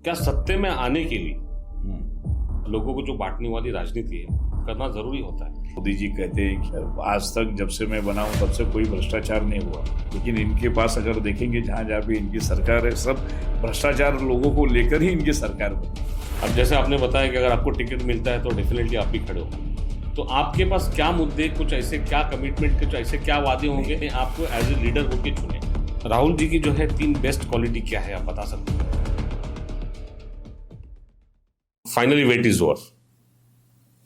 क्या सत्ते में आने के लिए लोगों को जो बांटने वाली राजनीति है करना जरूरी होता है? मोदी जी कहते हैं कि आज तक जब से मैं बना हूं तब से कोई भ्रष्टाचार नहीं हुआ, लेकिन इनके पास अगर देखेंगे जहां जहां भी इनकी सरकार है, सब भ्रष्टाचार लोगों को लेकर ही इनकी सरकार बनी। अब जैसे आपने बताया कि अगर आपको टिकट मिलता है तो डेफिनेटली आप भी खड़े हो, तो आपके पास क्या मुद्दे, कुछ ऐसे क्या कमिटमेंट, कुछ ऐसे क्या वादे होंगे आपको एज ए लीडर होके चुने? राहुल जी की जो है 3 बेस्ट क्वालिटी क्या है, आप बता सकते हैं? Finally wait is over.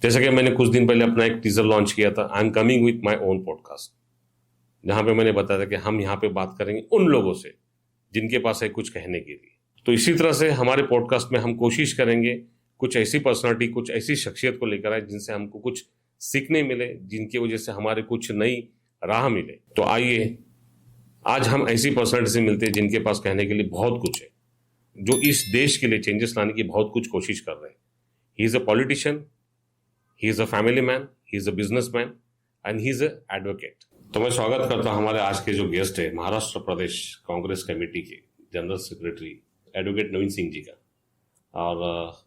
जैसा कि मैंने कुछ दिन पहले अपना एक टीजर लॉन्च किया था, I am coming with my own podcast, जहां पे मैंने बताया था कि हम यहाँ पे बात करेंगे उन लोगों से जिनके पास है कुछ कहने के लिए। तो इसी तरह से हमारे पॉडकास्ट में हम कोशिश करेंगे कुछ ऐसी पर्सनालिटी, कुछ ऐसी शख्सियत को लेकर आए जिनसे हमको कुछ सीखने मिले, जिनकी वजह से हमारे कुछ नई राह मिले। तो आइए आज हम ऐसी पर्सनालिटी से मिलते हैं जिनके पास कहने के लिए बहुत कुछ है, जो इस देश के लिए चेंजेस लाने की बहुत कुछ कोशिश कर रहे हैं। He is a politician, he is a family man, he is a businessman and he is a advocate. तो मैं स्वागत करता हूं हमारे आज के जो गेस्ट है, महाराष्ट्र प्रदेश कांग्रेस कमेटी के जनरल सेक्रेटरी एडवोकेट नवीन सिंह जी का। और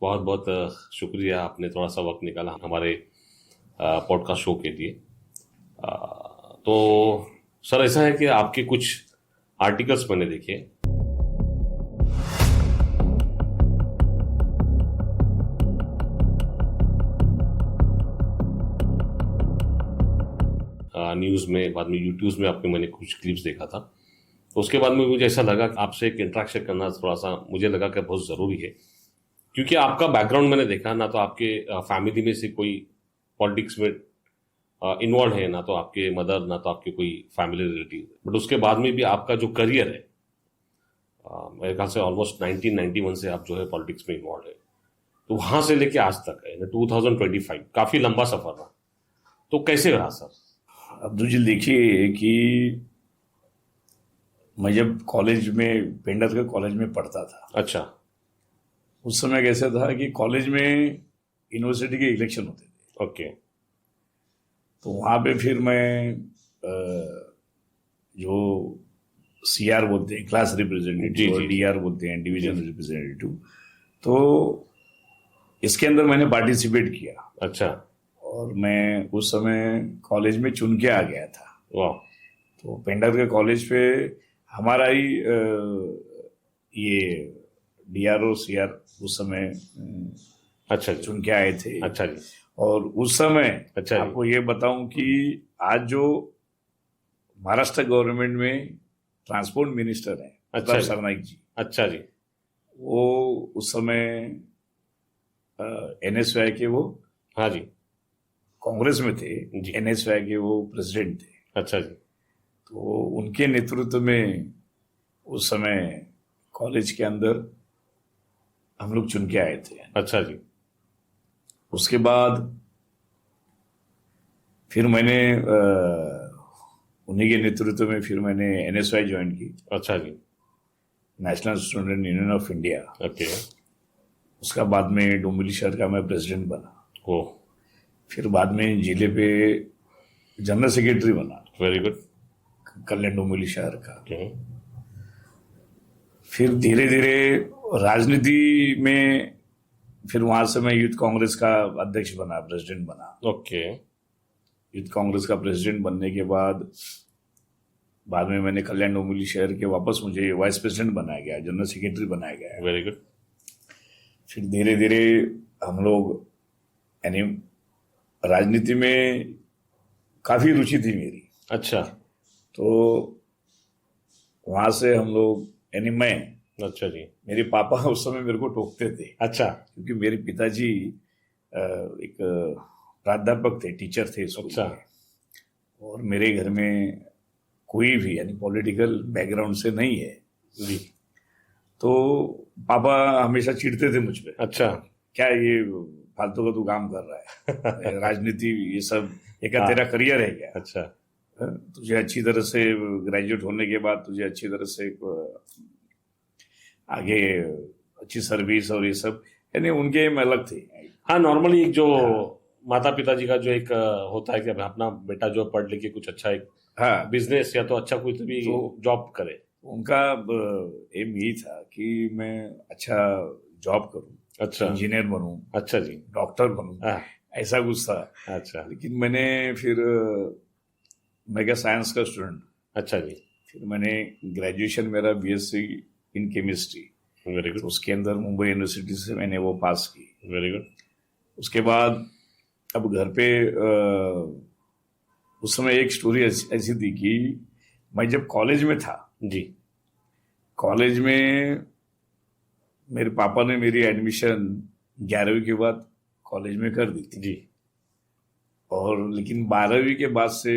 बहुत बहुत शुक्रिया, आपने थोड़ा सा वक्त निकाला हमारे पॉडकास्ट शो के लिए। तो सर, ऐसा है कि आपके कुछ आर्टिकल्स मैंने देखे, न्यूज़ में, बाद में यूट्यूब में आपके मैंने कुछ क्लिप्स देखा था। तो उसके बाद में मुझे ऐसा लगा कि आपसे एक इंटरेक्शन करना थोड़ा सा मुझे लगा कि बहुत ज़रूरी है, क्योंकि आपका बैकग्राउंड मैंने देखा, ना तो आपके फैमिली में से कोई पॉलिटिक्स में इन्वॉल्व है, ना तो आपके मदर, ना तो आपके कोई फैमिली रिलेटिव। बट उसके बाद में भी आपका जो करियर है, मेरे ख्याल से ऑलमोस्ट 1991 से आप जो है पॉलिटिक्स में इन्वॉल्व है, तो वहाँ से लेके आज तक है 2025, काफ़ी लंबा सफ़र रहा। तो कैसे रहा सर? अब्दुल जी, देखिए कि मैं जब कॉलेज में, पेंडर के कॉलेज में पढ़ता था, अच्छा, उस समय कैसा था कि कॉलेज में यूनिवर्सिटी के इलेक्शन होते थे। ओके। तो वहाँ पे फिर मैं जो सीआर बोलते हैं, क्लास रिप्रेजेंटेटिव, और डीआर बोलते हैं, डिवीजन रिप्रेजेंटेटिव, तो इसके अंदर मैंने पार्टिसिपेट किया। अच्छा। और मैं उस समय कॉलेज में चुन के आ गया था। वाह। तो पेंडर के कॉलेज पे हमारा ही ये डीआरओ सीआर उस समय अच्छा जी, चुन के आए थे। अच्छा जी। और उस समय अच्छा, आपको ये बताऊं कि आज जो महाराष्ट्र गवर्नमेंट में ट्रांसपोर्ट मिनिस्टर हैं, अच्छा सरनाईक जी, अच्छा जी, वो उस समय एनएसवाई के, वो हाँ जी, कांग्रेस में थे, एनएसवाई के वो प्रेसिडेंट थे। अच्छा जी। तो उनके नेतृत्व में उस समय कॉलेज के अंदर हम लोग चुन के आए थे। अच्छा जी। उसके बाद फिर मैंने उन्हीं के नेतृत्व में फिर मैंने एनएसवाई ज्वाइन की। अच्छा जी। National Student Union of India. Okay. उसका बाद में डोंबिवली शहर का मैं प्रेसिडेंट बना। ओ। फिर बाद में जिले पे जनरल सेक्रेटरी बना। Very good. कल्याण डोंबिवली शहर का। ओके। फिर धीरे धीरे राजनीति में, फिर वहां से मैं यूथ कांग्रेस का अध्यक्ष बना, प्रेसिडेंट बना। ओके। यूथ कांग्रेस का प्रेसिडेंट बनने के बाद में मैंने कल्याण डोंबिवली शहर के वापस मुझे वाइस प्रेसिडेंट बनाया गया, जनरल सेक्रेटरी बनाया गया। Very good. फिर धीरे धीरे हम लोग, यानी राजनीति में काफी रुचि थी मेरी। अच्छा। तो वहां से हम लोग, यानी मैं, अच्छा जी। मेरे पापा उस समय मेरे को टोकते थे। अच्छा। क्योंकि मेरे पिताजी एक प्राध्यापक थे, टीचर थे स्कूल अच्छा। में, और मेरे घर में कोई भी यानी पॉलिटिकल बैकग्राउंड से नहीं है जी। तो पापा हमेशा चिढ़ते थे मुझ पे। अच्छा। क्या ये फालतू का तू काम कर रहा है, राजनीति ये सब एक तेरा करियर है क्या? अच्छा। तुझे अच्छी तरह से ग्रेजुएट होने के बाद तुझे अच्छी तरह से आगे अच्छी सर्विस और ये सब, यानी उनके में अलग थे। हाँ, नॉर्मली जो माता पिताजी का जो एक होता है कि अपना बेटा जो पढ़ लिख के कुछ अच्छा एक बिजनेस या तो अच्छा कोई भी जॉब करे। उनका एम यही था कि मैं अच्छा जॉब करूं, अच्छा इंजीनियर बनूं, अच्छा जी। डॉक्टर बनूं, हाँ, ऐसा कुछ था। अच्छा लेकिन मैंने फिर मैं क्या साइंस का स्टूडेंट, अच्छा जी। फिर मैंने ग्रेजुएशन मेरा बीएससी इन केमिस्ट्री, वेरी तो गुड उसके अंदर मुंबई यूनिवर्सिटी से मैंने वो पास की। Very good. उसके बाद अब घर पे उस समय एक स्टोरी ऐसी थी कि मैं जब कॉलेज में था, जी कॉलेज में मेरे पापा ने मेरी एडमिशन 11वीं के बाद कॉलेज में कर दी थी। जी और लेकिन 12वीं के बाद से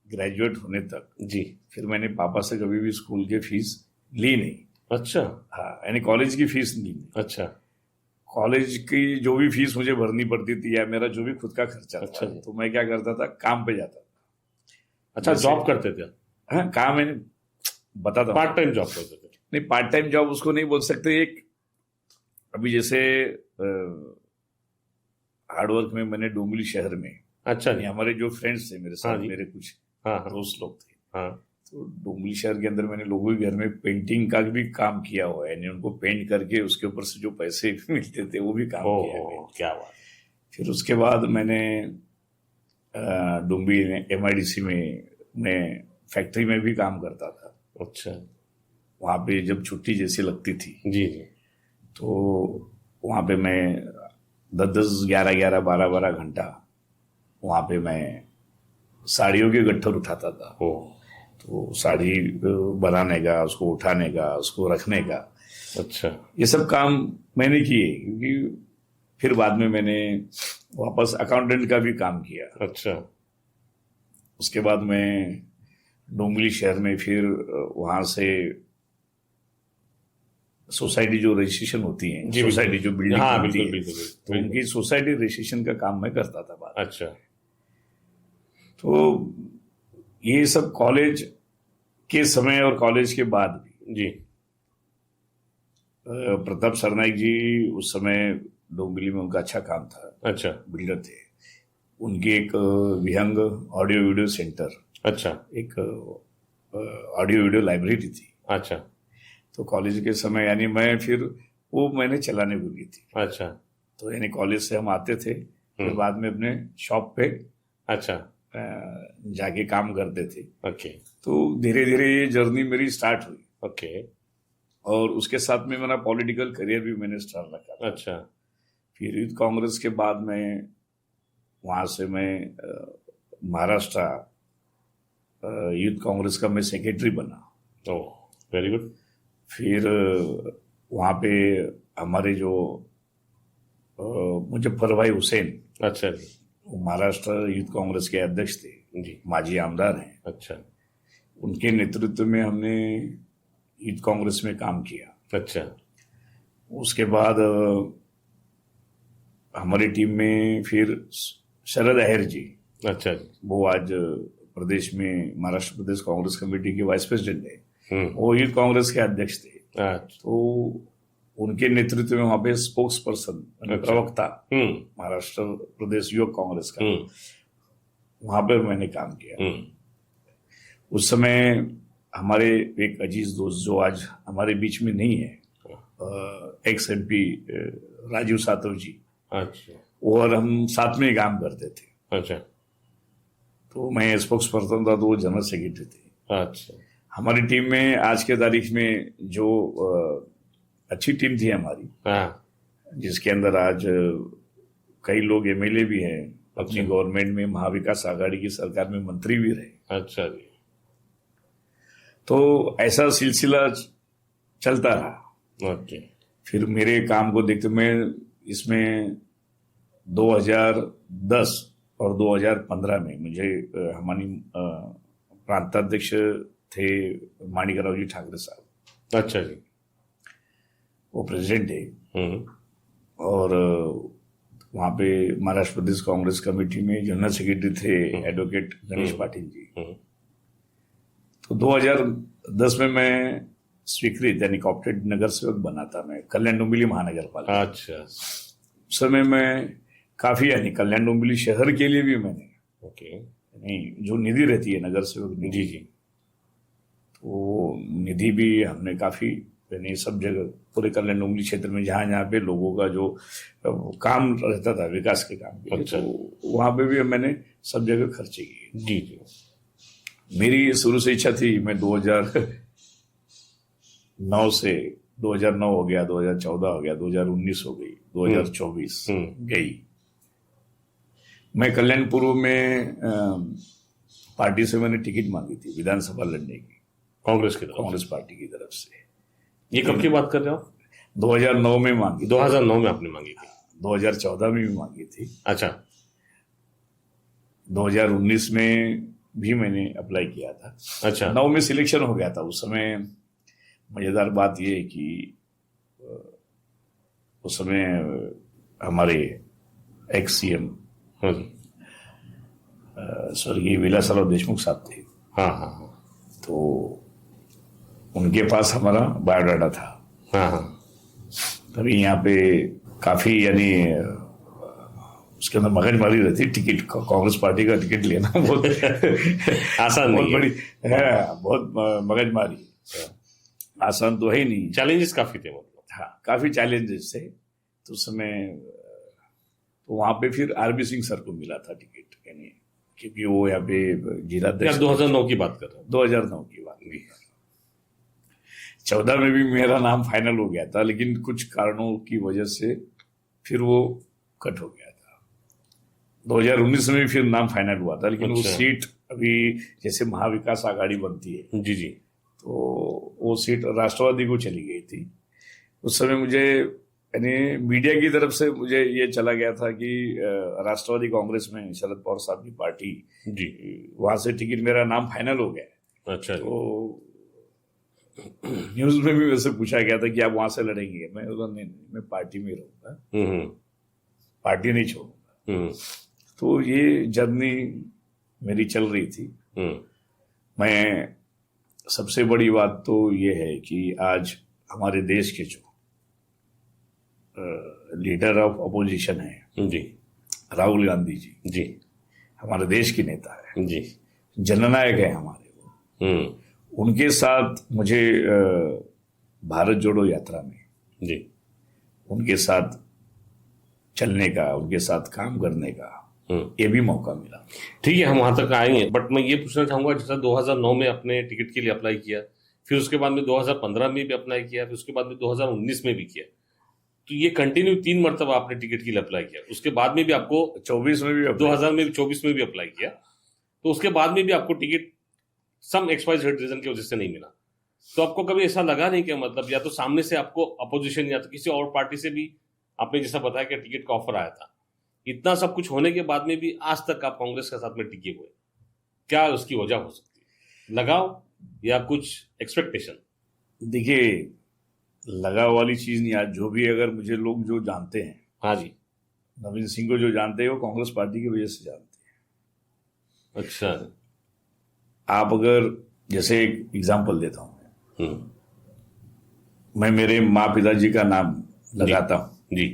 ग्रेजुएट होने तक जी। फिर मैंने पापा से कभी भी स्कूल की फीस ली नहीं। अच्छा हाँ, यानी कॉलेज की फीस ली नहीं। अच्छा कॉलेज की जो भी फीस मुझे भरनी पड़ती थी या मेरा जो भी खुद का खर्चा अच्छा था, जी। तो मैं क्या करता था, काम पे जाता था। अच्छा, जैसे- जॉब करते थे? हाँ, काम मैंने बताता हूँ। पार्ट टाइम जॉब करते थे? नहीं, पार्ट टाइम जॉब उसको नहीं बोल सकते। एक अभी जैसे हार्डवर्क में मैंने डोंबिवली शहर में, अच्छा यानी जी। हमारे जो फ्रेंड्स थे मेरे हाँ साथ, जी। मेरे कुछ हाँ हाँ दोस्त लोग थे, हाँ। तो डोंबिवली शहर के अंदर मैंने लोगों के घर में पेंटिंग का भी काम किया हुआ है, यानी उनको पेंट करके उसके ऊपर से जो पैसे मिलते थे वो भी काम ओ किया है। क्या बात। फिर उसके बाद मैंने डोंबिवली MIDC में फैक्ट्री में भी काम करता था। अच्छा वहाँ पे जब छुट्टी जैसी लगती थी जी जी। तो वहाँ पे मैं 10-10, 11-11, 12-12 घंटा वहाँ पे मैं साड़ियों के गट्ठर उठाता था। ओ तो साड़ी बनाने का, उसको उठाने का, उसको रखने का, अच्छा ये सब काम मैंने किए। क्योंकि फिर बाद में मैंने वापस अकाउंटेंट का भी काम किया। अच्छा उसके बाद मैं डोंबिवली शहर में फिर वहाँ से सोसाइटी जो रजिस्ट्रेशन होती है, जी, सोसाइटी बिल्कुल। जो बिल्डिंग हाँ बनती बिल्कुल है, बिल्कुल तो बिल्कुल। उनकी सोसाइटी रजिस्ट्रेशन का काम मैं करता था बाद में। अच्छा तो ये सब कॉलेज के समय और कॉलेज के बाद भी। जी प्रताप सरनाइक जी उस समय डोंबिवली में उनका अच्छा काम था, अच्छा बिल्डर थे। उनकी एक विहंग ऑडियो वीडियो सेंटर, अच्छा एक ऑडियो वीडियो लाइब्रेरी थी। अच्छा तो कॉलेज के समय यानी मैं फिर वो मैंने चलाने को दी थी। अच्छा तो यानी कॉलेज से हम आते थे, फिर बाद में अपने शॉप पे अच्छा जाके काम करते थे। ओके तो धीरे धीरे ये जर्नी मेरी स्टार्ट हुई। ओके और उसके साथ में मेरा पॉलिटिकल करियर भी मैंने स्टार्ट रखा था। अच्छा फिर यूथ कांग्रेस के बाद में वहाँ से मैं महाराष्ट्र यूथ कांग्रेस का मैं सेक्रेटरी बना। ओ वेरी गुड। फिर वहाँ पे हमारे जो मुजफ्फर भाई हुसैन, अच्छा जी वो महाराष्ट्र यूथ कांग्रेस के अध्यक्ष थे, जी माजी आमदार हैं। अच्छा उनके नेतृत्व में हमने यूथ कांग्रेस में काम किया। अच्छा उसके बाद हमारी टीम में फिर शरद अहिर जी, अच्छा जी वो आज प्रदेश में महाराष्ट्र प्रदेश कांग्रेस कमेटी के वाइस प्रेसिडेंट है, वो यूथ कांग्रेस के अध्यक्ष थे। अच्छा तो उनके नेतृत्व में वहाँ पे स्पोक्स पर्सन, प्रवक्ता महाराष्ट्र प्रदेश युवक कांग्रेस का, वहाँ पर मैंने काम किया। उस समय हमारे एक अजीज दोस्त जो आज हमारे बीच में नहीं है, एक्स MP राजीव सातव जी, अच्छा और हम साथ में ही काम करते थे। अच्छा तो मैं स्पोक्स पर्सन था, तो वो जनरल सेक्रेटरी थे। अच्छा हमारी टीम में आज के तारीख में जो अच्छी टीम थी हमारी, हाँ जिसके अंदर आज कई लोग MLA भी हैं, अपनी गवर्नमेंट में महाविकास आघाड़ी की सरकार में मंत्री भी रहे। अच्छा जी। तो ऐसा सिलसिला चलता रहा। ओके फिर मेरे काम को देखते मैं इसमें 2010 और 2015 में मुझे हमारी प्रांताध्यक्ष थे माणिकराव जी ठाकरे साहब, अच्छा जी वो प्रेसिडेंट है। और वहाँ पे महाराष्ट्र प्रदेश कांग्रेस कमेटी में जनरल सेक्रेटरी थे एडवोकेट गणेश पाटिल जी। तो 2010 में मैं स्वीकृत यानी कॉर्पोरेट नगर सेवक बना था, मैं कल्याण डोंबिवली महानगर पालिका। अच्छा उस समय मैं काफी यानी कल्याण डोंबिवली शहर के लिए भी मैंने ओके यानी जो निधि रहती है नगर सेवक निधि, जी जी तो निधि भी हमने काफी यानी सब जगह पूरे कल्याण डोंगरी क्षेत्र में जहाँ जहाँ पे लोगों का जो काम रहता था विकास के काम के लिए, अच्छा। तो वहाँ पे भी मैंने सब जगह खर्चे किए। जी जी। मेरी शुरू से इच्छा थी, मैं 2009 से 2009 हो गया, 2014 हो गया, 2019 हो गई, 2024 गई। मैं कल्याण पूर्व में पार्टी से मैंने टिकट मांगी थी विधानसभा लड़ने की, कांग्रेस पार्टी की तरफ से। ये कब की बात कर रहे हो? 2009 में मांगी। 2009 में आपने मांगी थी? 2014 में भी मांगी थी। अच्छा। 2019 में भी मैंने अप्लाई किया था। अच्छा। 9 में सिलेक्शन हो गया था। उस समय मजेदार बात यह है कि उस समय हमारे एक्स सीएम स्वर्गीय विलासराव देशमुख साहब थे। हाँ हाँ हाँ। तो उनके पास हमारा बायोडाटा था। हाँ हाँ। तभी यहाँ पे काफी यानी उसके अंदर मगजमारी रहती। टिकट, कांग्रेस पार्टी का टिकट लेना बहुत आसान बहुत नहीं बड़ी है, बहुत मगजमारी, आसान तो है ही नहीं। चैलेंजेस काफी थे मतलब। हाँ, काफी चैलेंजेस थे। तो उस समय तो वहां पे फिर आरबी सिंह सर को मिला था टिकट, यानी क्योंकि वो यहाँ पे जिलाध्यक्ष। 2009 की बात कर रहे हो? 2009 की बात नहीं। 14 में भी मेरा नाम फाइनल हो गया था, लेकिन कुछ कारणों की वजह से फिर वो कट हो गया था। 2019 में भी फिर नाम फाइनल हुआ था, लेकिन वो सीट अभी जैसे महाविकास आघाड़ी बनती है, जी जी, तो वो सीट राष्ट्रवादी को चली गई थी। उस समय मुझे यानी मीडिया की तरफ से मुझे ये चला गया था कि राष्ट्रवादी कांग्रेस में शरद पवार साहब की पार्टी, जी, वहां से टिकट मेरा नाम फाइनल हो गया। अच्छा। तो न्यूज में भी वैसे पूछा गया था कि आप वहां से लड़ेंगे। मैं बोला नहीं, मैं पार्टी में रहूंगा, पार्टी नहीं छोड़ूंगा। तो ये जर्नी मेरी चल रही थी। मैं सबसे बड़ी बात तो ये है कि आज हमारे देश के जो लीडर ऑफ अपोजिशन है, जी, राहुल गांधी जी, जी, हमारे देश के नेता है, जी, जननायक है हमारे वो। उनके साथ मुझे भारत जोड़ो यात्रा में, जी, उनके साथ चलने का, उनके साथ काम करने का ये भी मौका मिला। ठीक है, हम वहां तक आएंगे, बट मैं ये पूछना चाहूंगा, जैसा 2009 में अपने टिकट के लिए अप्लाई किया, फिर उसके बाद में 2015 में भी अप्लाई किया, फिर उसके बाद में 2019 में भी किया, तो ये कंटिन्यू 3 मरतबा आपने टिकट के लिए अप्लाई किया। उसके बाद में भी आपको 24 में भी, 2000 में भी, 24 में भी अप्लाई किया, तो उसके बाद में भी आपको टिकट सम XYZ रीजन की वजह से नहीं मिला। तो आपको कभी ऐसा लगा नहीं कि मतलब या तो सामने से आपको अपोजिशन या तो किसी और पार्टी से भी आपने जैसा बताया कि टिकट का ऑफर आया था, इतना सब कुछ होने के बाद में भी आज तक आप कांग्रेस के साथ में टिके हुए, क्या उसकी वजह हो सकती है? लगाव या कुछ एक्सपेक्टेशन? देखिए, लगाव वाली चीज नहीं। आज जो भी, अगर मुझे लोग जो जानते हैं, हाँ जी, नवीन सिंह को जो जानते हैं वो कांग्रेस पार्टी की वजह से जानते हैं। अच्छा। आप अगर जैसे एक एग्जांपल देता हूं, मैं मेरे माँ पिताजी का नाम लगाता हूं, जी,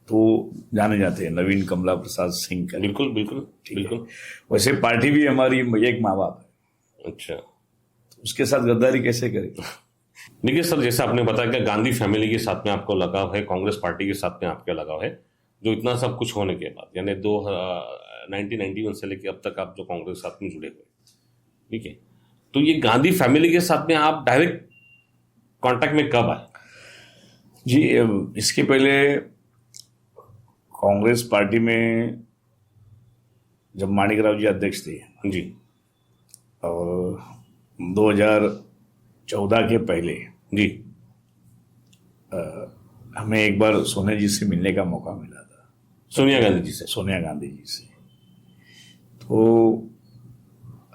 तो जाने जाते हैं नवीन कमला प्रसाद सिंह का। बिल्कुल बिल्कुल बिल्कुल। वैसे पार्टी भी हमारी एक माँ बाप है। अच्छा, तो उसके साथ गद्दारी कैसे करें? देखिए सर, जैसा आपने बताया कि गांधी फैमिली के साथ में आपको लगाव है, कांग्रेस पार्टी के साथ में आपका लगाव है, जो इतना सब कुछ होने के बाद, यानी 1991 से लेकर अब तक आप जो कांग्रेस के साथ में जुड़े हुए, ठीक है, तो ये गांधी फैमिली के साथ में आप डायरेक्ट कांटेक्ट में कब आए? जी, इसके पहले कांग्रेस पार्टी में जब माणिकराव जी अध्यक्ष थे, जी, और 2014 के पहले, जी, हमें एक बार सोनिया जी से मिलने का मौका मिला था। सोनिया गांधी जी से? सोनिया गांधी जी से। तो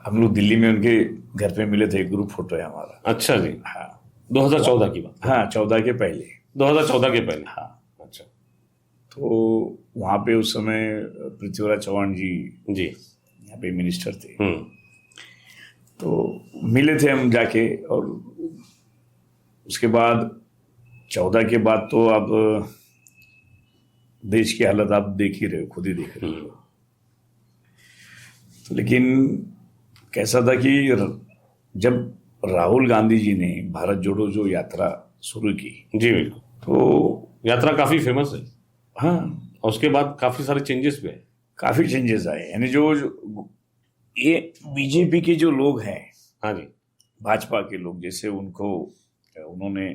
हम लोग दिल्ली में उनके घर पे मिले थे, ग्रुप फोटो है हमारा। अच्छा जी। हाँ, 2014 की बात? हाँ, 14 के पहले। 2014 के पहले? हाँ। अच्छा। तो वहाँ पे उस समय पृथ्वीराज चौहान जी, जी, यहाँ पे मिनिस्टर थे। तो मिले थे हम जाके, और उसके बाद 14 के बाद तो अब देश की हालत आप देख ही रहे हो, खुद ही देख रहे हो। तो लेकिन कैसा था कि जब राहुल गांधी जी ने भारत जोड़ो जो यात्रा शुरू की। जी बिल्कुल। तो यात्रा काफी फेमस है हाँ, और उसके बाद काफी सारे चेंजेस भी आए। काफी चेंजेस आए, यानी जो ये बीजेपी के जो लोग हैं, हाँ जी। भाजपा के लोग, जैसे उन्होंने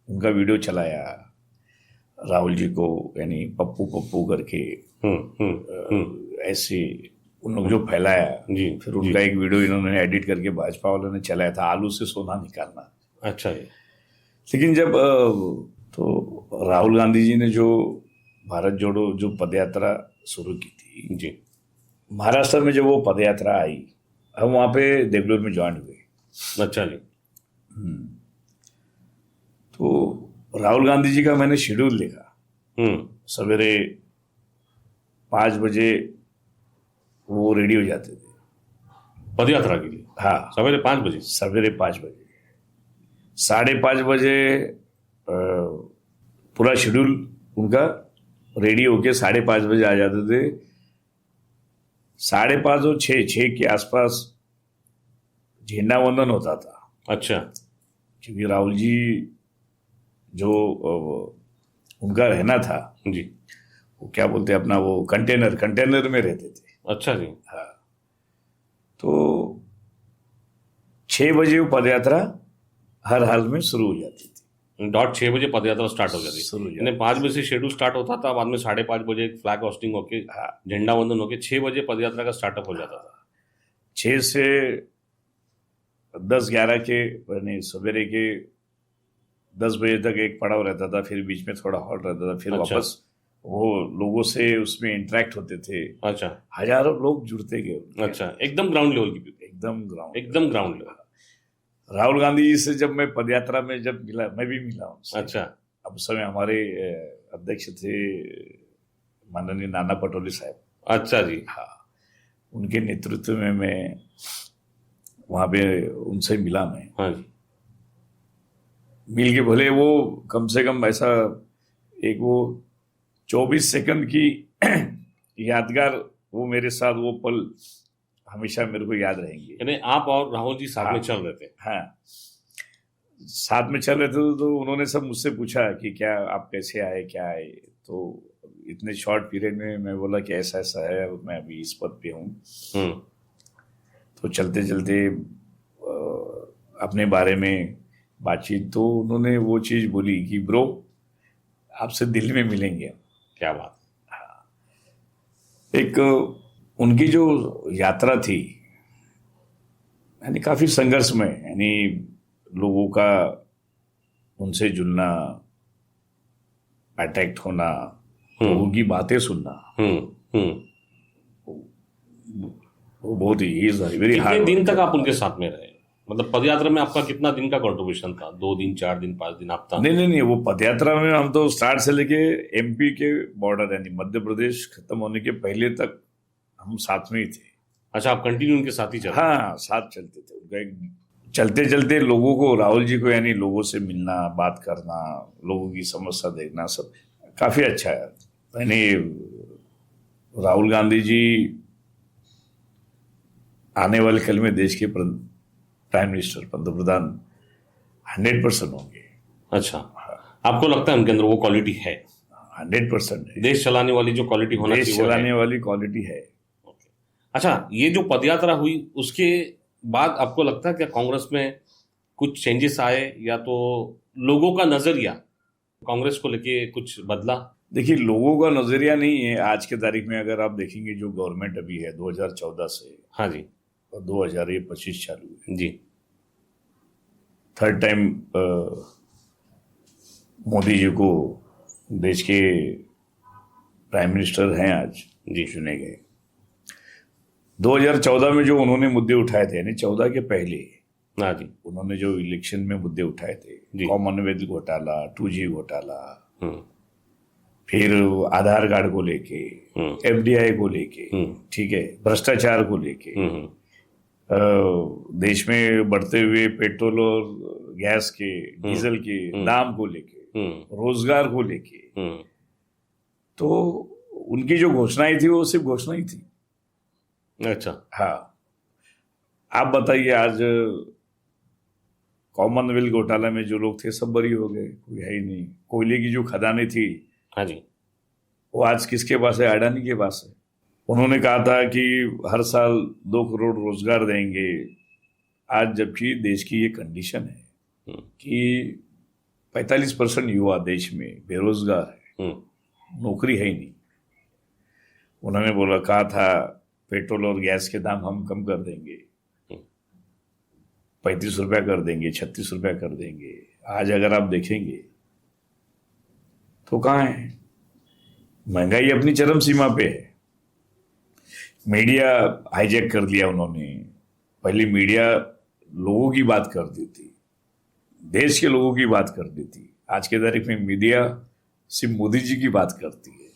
उनका वीडियो चलाया राहुल जी को, यानी पप्पू पप्पू करके, ऐसे उन लोग जो फैलाया। जी, फिर उनका एक वीडियो इन्होंने एडिट करके भाजपा वालों ने चलाया था, आलू से सोना निकालना। अच्छा जी। लेकिन जब तो राहुल गांधी जी ने जो भारत जोड़ो जो पदयात्रा शुरू की थी जी, महाराष्ट्र में, जब वो पदयात्रा आई, हम वहां पे देवगलूर में ज्वाइन हुए। अच्छा जी। तो राहुल गांधी जी का मैंने शेड्यूल देखा। सवेरे 5 बजे वो रेडी हो जाते थे पदयात्रा के लिए। हाँ, सवेरे 5 बजे। सवेरे 5 बजे, 5:30 बजे पूरा शेड्यूल उनका रेडी होके 5:30 बजे आ जाते थे। 5:30 और 6 के आसपास झंडा वंदन होता था। अच्छा। क्योंकि राहुल जी जो उनका रहना था जी। वो क्या बोलते हैं अपना, वो कंटेनर में रहते थे। अच्छा जी। हाँ, तो 6 बजे वो पदयात्रा हर हाल में शुरू हो जाती थी। डॉट 6 बजे पदयात्रा स्टार्ट हो जाती शुरू हो थी। जाती यानी 5 बजे से शेड्यूल स्टार्ट होता था, बाद में 5:30 बजे फ्लैग होस्टिंग होके, हाँ, झंडा वंदन होके 6 बजे पदयात्रा का स्टार्टअप हो जाता था। 6 से 10-11 के, यानी सवेरे के 10 बजे तक एक पड़ाव रहता था, फिर बीच में थोड़ा हॉल्ट रहता था, फिर अच्छा। वापस वो लोगों से उसमें इंटरेक्ट होते थे। अच्छा। हजारों लोग जुड़ते गए। अच्छा, एकदम ग्राउंड लेवल की। एकदम ग्राउंड लेवल। राहुल गांधी जी से जब मैं पदयात्रा में जब मिला, मैं भी मिला उनसे। अच्छा। अब उस समय हमारे अध्यक्ष थे माननीय नाना पटोले साहब। अच्छा जी। हाँ, उनके नेतृत्व में मैं वहां पे उनसे मिला। मैं हाँ जी। मिल के भले वो कम से कम ऐसा एक वो 24 सेकंड की यादगार, वो मेरे साथ वो पल हमेशा मेरे को याद रहेंगे। यानी आप और राहुल जी साथ में चल रहे थे। हाँ, साथ में चल रहे थे। तो उन्होंने सब मुझसे पूछा कि क्या आप कैसे आए, क्या आए। तो इतने शॉर्ट पीरियड में मैं बोला कि ऐसा ऐसा है, मैं अभी इस पद पे हूँ। तो चलते चलते अपने बारे में बातचीत, तो उन्होंने वो चीज बोली कि ब्रो, आपसे दिल्ली में मिलेंगे। क्या बात। एक उनकी जो यात्रा थी, यानी काफी संघर्षमय, यानी लोगों का उनसे जुड़ना, अटैक्ट होना, लोगों की बातें सुनना, वो बहुत ही वेरी हार्ड। कितने दिन तक आप उनके साथ में रहे? मतलब पदयात्रा में आपका कितना दिन का कंट्रीब्यूशन था? 2 दिन, 4 दिन, 5 दिन, हफ्ता? नहीं, वो पदयात्रा में हम तो स्टार्ट से लेके एमपी के बॉर्डर, यानी मध्य प्रदेश खत्म होने के पहले तक हम साथ में ही थे। अच्छा, आप कंटिन्यू उनके साथ ही चलते? हाँ, साथ चलते थे। उनका एक चलते चलते लोगों को, राहुल जी को, यानी लोगों से मिलना, बात करना, लोगों की समस्या देखना, सब काफी अच्छा है। यानी राहुल गांधी जी आने वाले कल में देश के प्राइम मिनिस्टर, पंतप्रधान 100% होंगे। अच्छा, आपको लगता है उनके अंदर वो क्वालिटी है? 100% है। देश चलाने वाली जो क्वालिटी होना चाहिए, देश चलाने वाली क्वालिटी है। अच्छा, ये जो पदयात्रा हुई उसके बाद आपको लगता है क्या कांग्रेस में कुछ चेंजेस आए, या तो लोगों का नजरिया कांग्रेस को लेके कुछ बदला? देखिए, लोगों का नजरिया नहीं है आज के तारीख में। अगर आप देखेंगे जो गवर्नमेंट अभी है 2014 से, हाँ जी, और 2025 चालू है जी, 3rd टाइम मोदी जी को देश के प्राइम मिनिस्टर हैं आज जी, चुने गए। 2014 में जो उन्होंने मुद्दे उठाए थे, यानी 14 के पहले, हाँ जी, उन्होंने जो इलेक्शन में मुद्दे उठाए थे, कॉमनवेल्थ घोटाला, 2G घोटाला, फिर आधार कार्ड को लेके, FDI को लेके, ठीक है, भ्रष्टाचार को लेके, देश में बढ़ते हुए पेट्रोल और गैस के, डीजल के दाम को लेके, रोजगार को लेके, तो उनकी जो घोषणाएं थी वो सिर्फ घोषणा ही थी। अच्छा, हाँ, आप बताइए आज कॉमनवेल्थ घोटाला में जो लोग थे सब बरी हो गए, कोई है ही नहीं। कोयले की जो खदानें थी, हाँ जी, वो आज किसके पास है? अडानी के पास है। उन्होंने कहा था कि हर साल 2 करोड़ रोजगार देंगे। आज जबकि देश की ये कंडीशन है कि 45% युवा देश में बेरोजगार है, नौकरी है ही नहीं। उन्होंने कहा था पेट्रोल और गैस के दाम हम कम कर देंगे, 35 रुपया कर देंगे, 36 रुपया कर देंगे। आज अगर आप देखेंगे तो कहाँ है? महंगाई अपनी चरम सीमा पे है। मीडिया हाईजैक कर लिया उन्होंने। पहले मीडिया लोगों की बात करती थी, देश के लोगों की बात करती थी। आज के तारीख में मीडिया सिर्फ मोदी जी की बात करती है।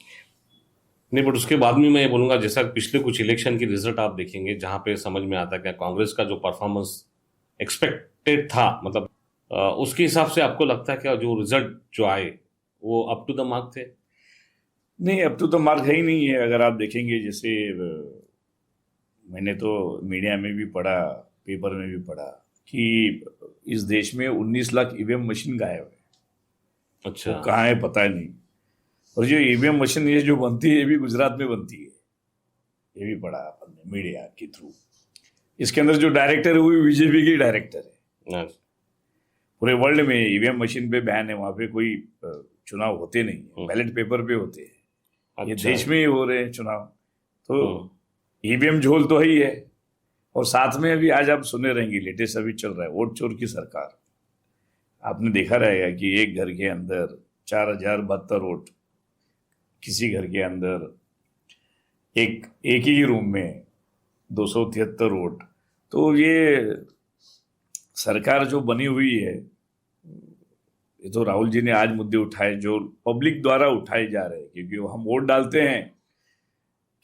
नहीं, बट उसके बाद में मैं ये बोलूंगा, जैसा पिछले कुछ इलेक्शन की रिजल्ट आप देखेंगे, जहां पे समझ में आता है कि कांग्रेस का जो परफॉर्मेंस एक्सपेक्टेड था, मतलब उसके हिसाब से आपको लगता है कि जो रिजल्ट जो आए वो अप टू द मार्क थे? नहीं, अब तो मार्क है ही नहीं है। अगर आप देखेंगे, जैसे मैंने तो मीडिया में भी पढ़ा, पेपर में भी पढ़ा कि इस देश में 19 लाख ईवीएम मशीन गायब है। अच्छा, वो कहाँ है पता नहीं। और जो ईवीएम मशीन ये जो बनती है, ये भी गुजरात में बनती है, ये भी पढ़ा अपन ने मीडिया के थ्रू। इसके अंदर जो डायरेक्टर है वो भी बीजेपी के डायरेक्टर है। पूरे वर्ल्ड में ईवीएम मशीन पे बैन है, वहां पे कोई चुनाव होते नहीं है, बैलेट पेपर पे होते हैं। ये देश में ही हो रहे हैं चुनाव, तो ईवीएम झोल तो ही है। और साथ में अभी आज आप सुने रहेंगे, लेटेस्ट अभी चल रहा है वोट चोर की सरकार। आपने देखा रहेगा कि एक घर के अंदर 4072 वोट, किसी घर के अंदर एक ही रूम में 273 वोट। तो ये सरकार जो बनी हुई है, ये तो राहुल जी ने आज मुद्दे उठाए जो पब्लिक द्वारा उठाए जा रहे हैं, क्योंकि हम वोट डालते हैं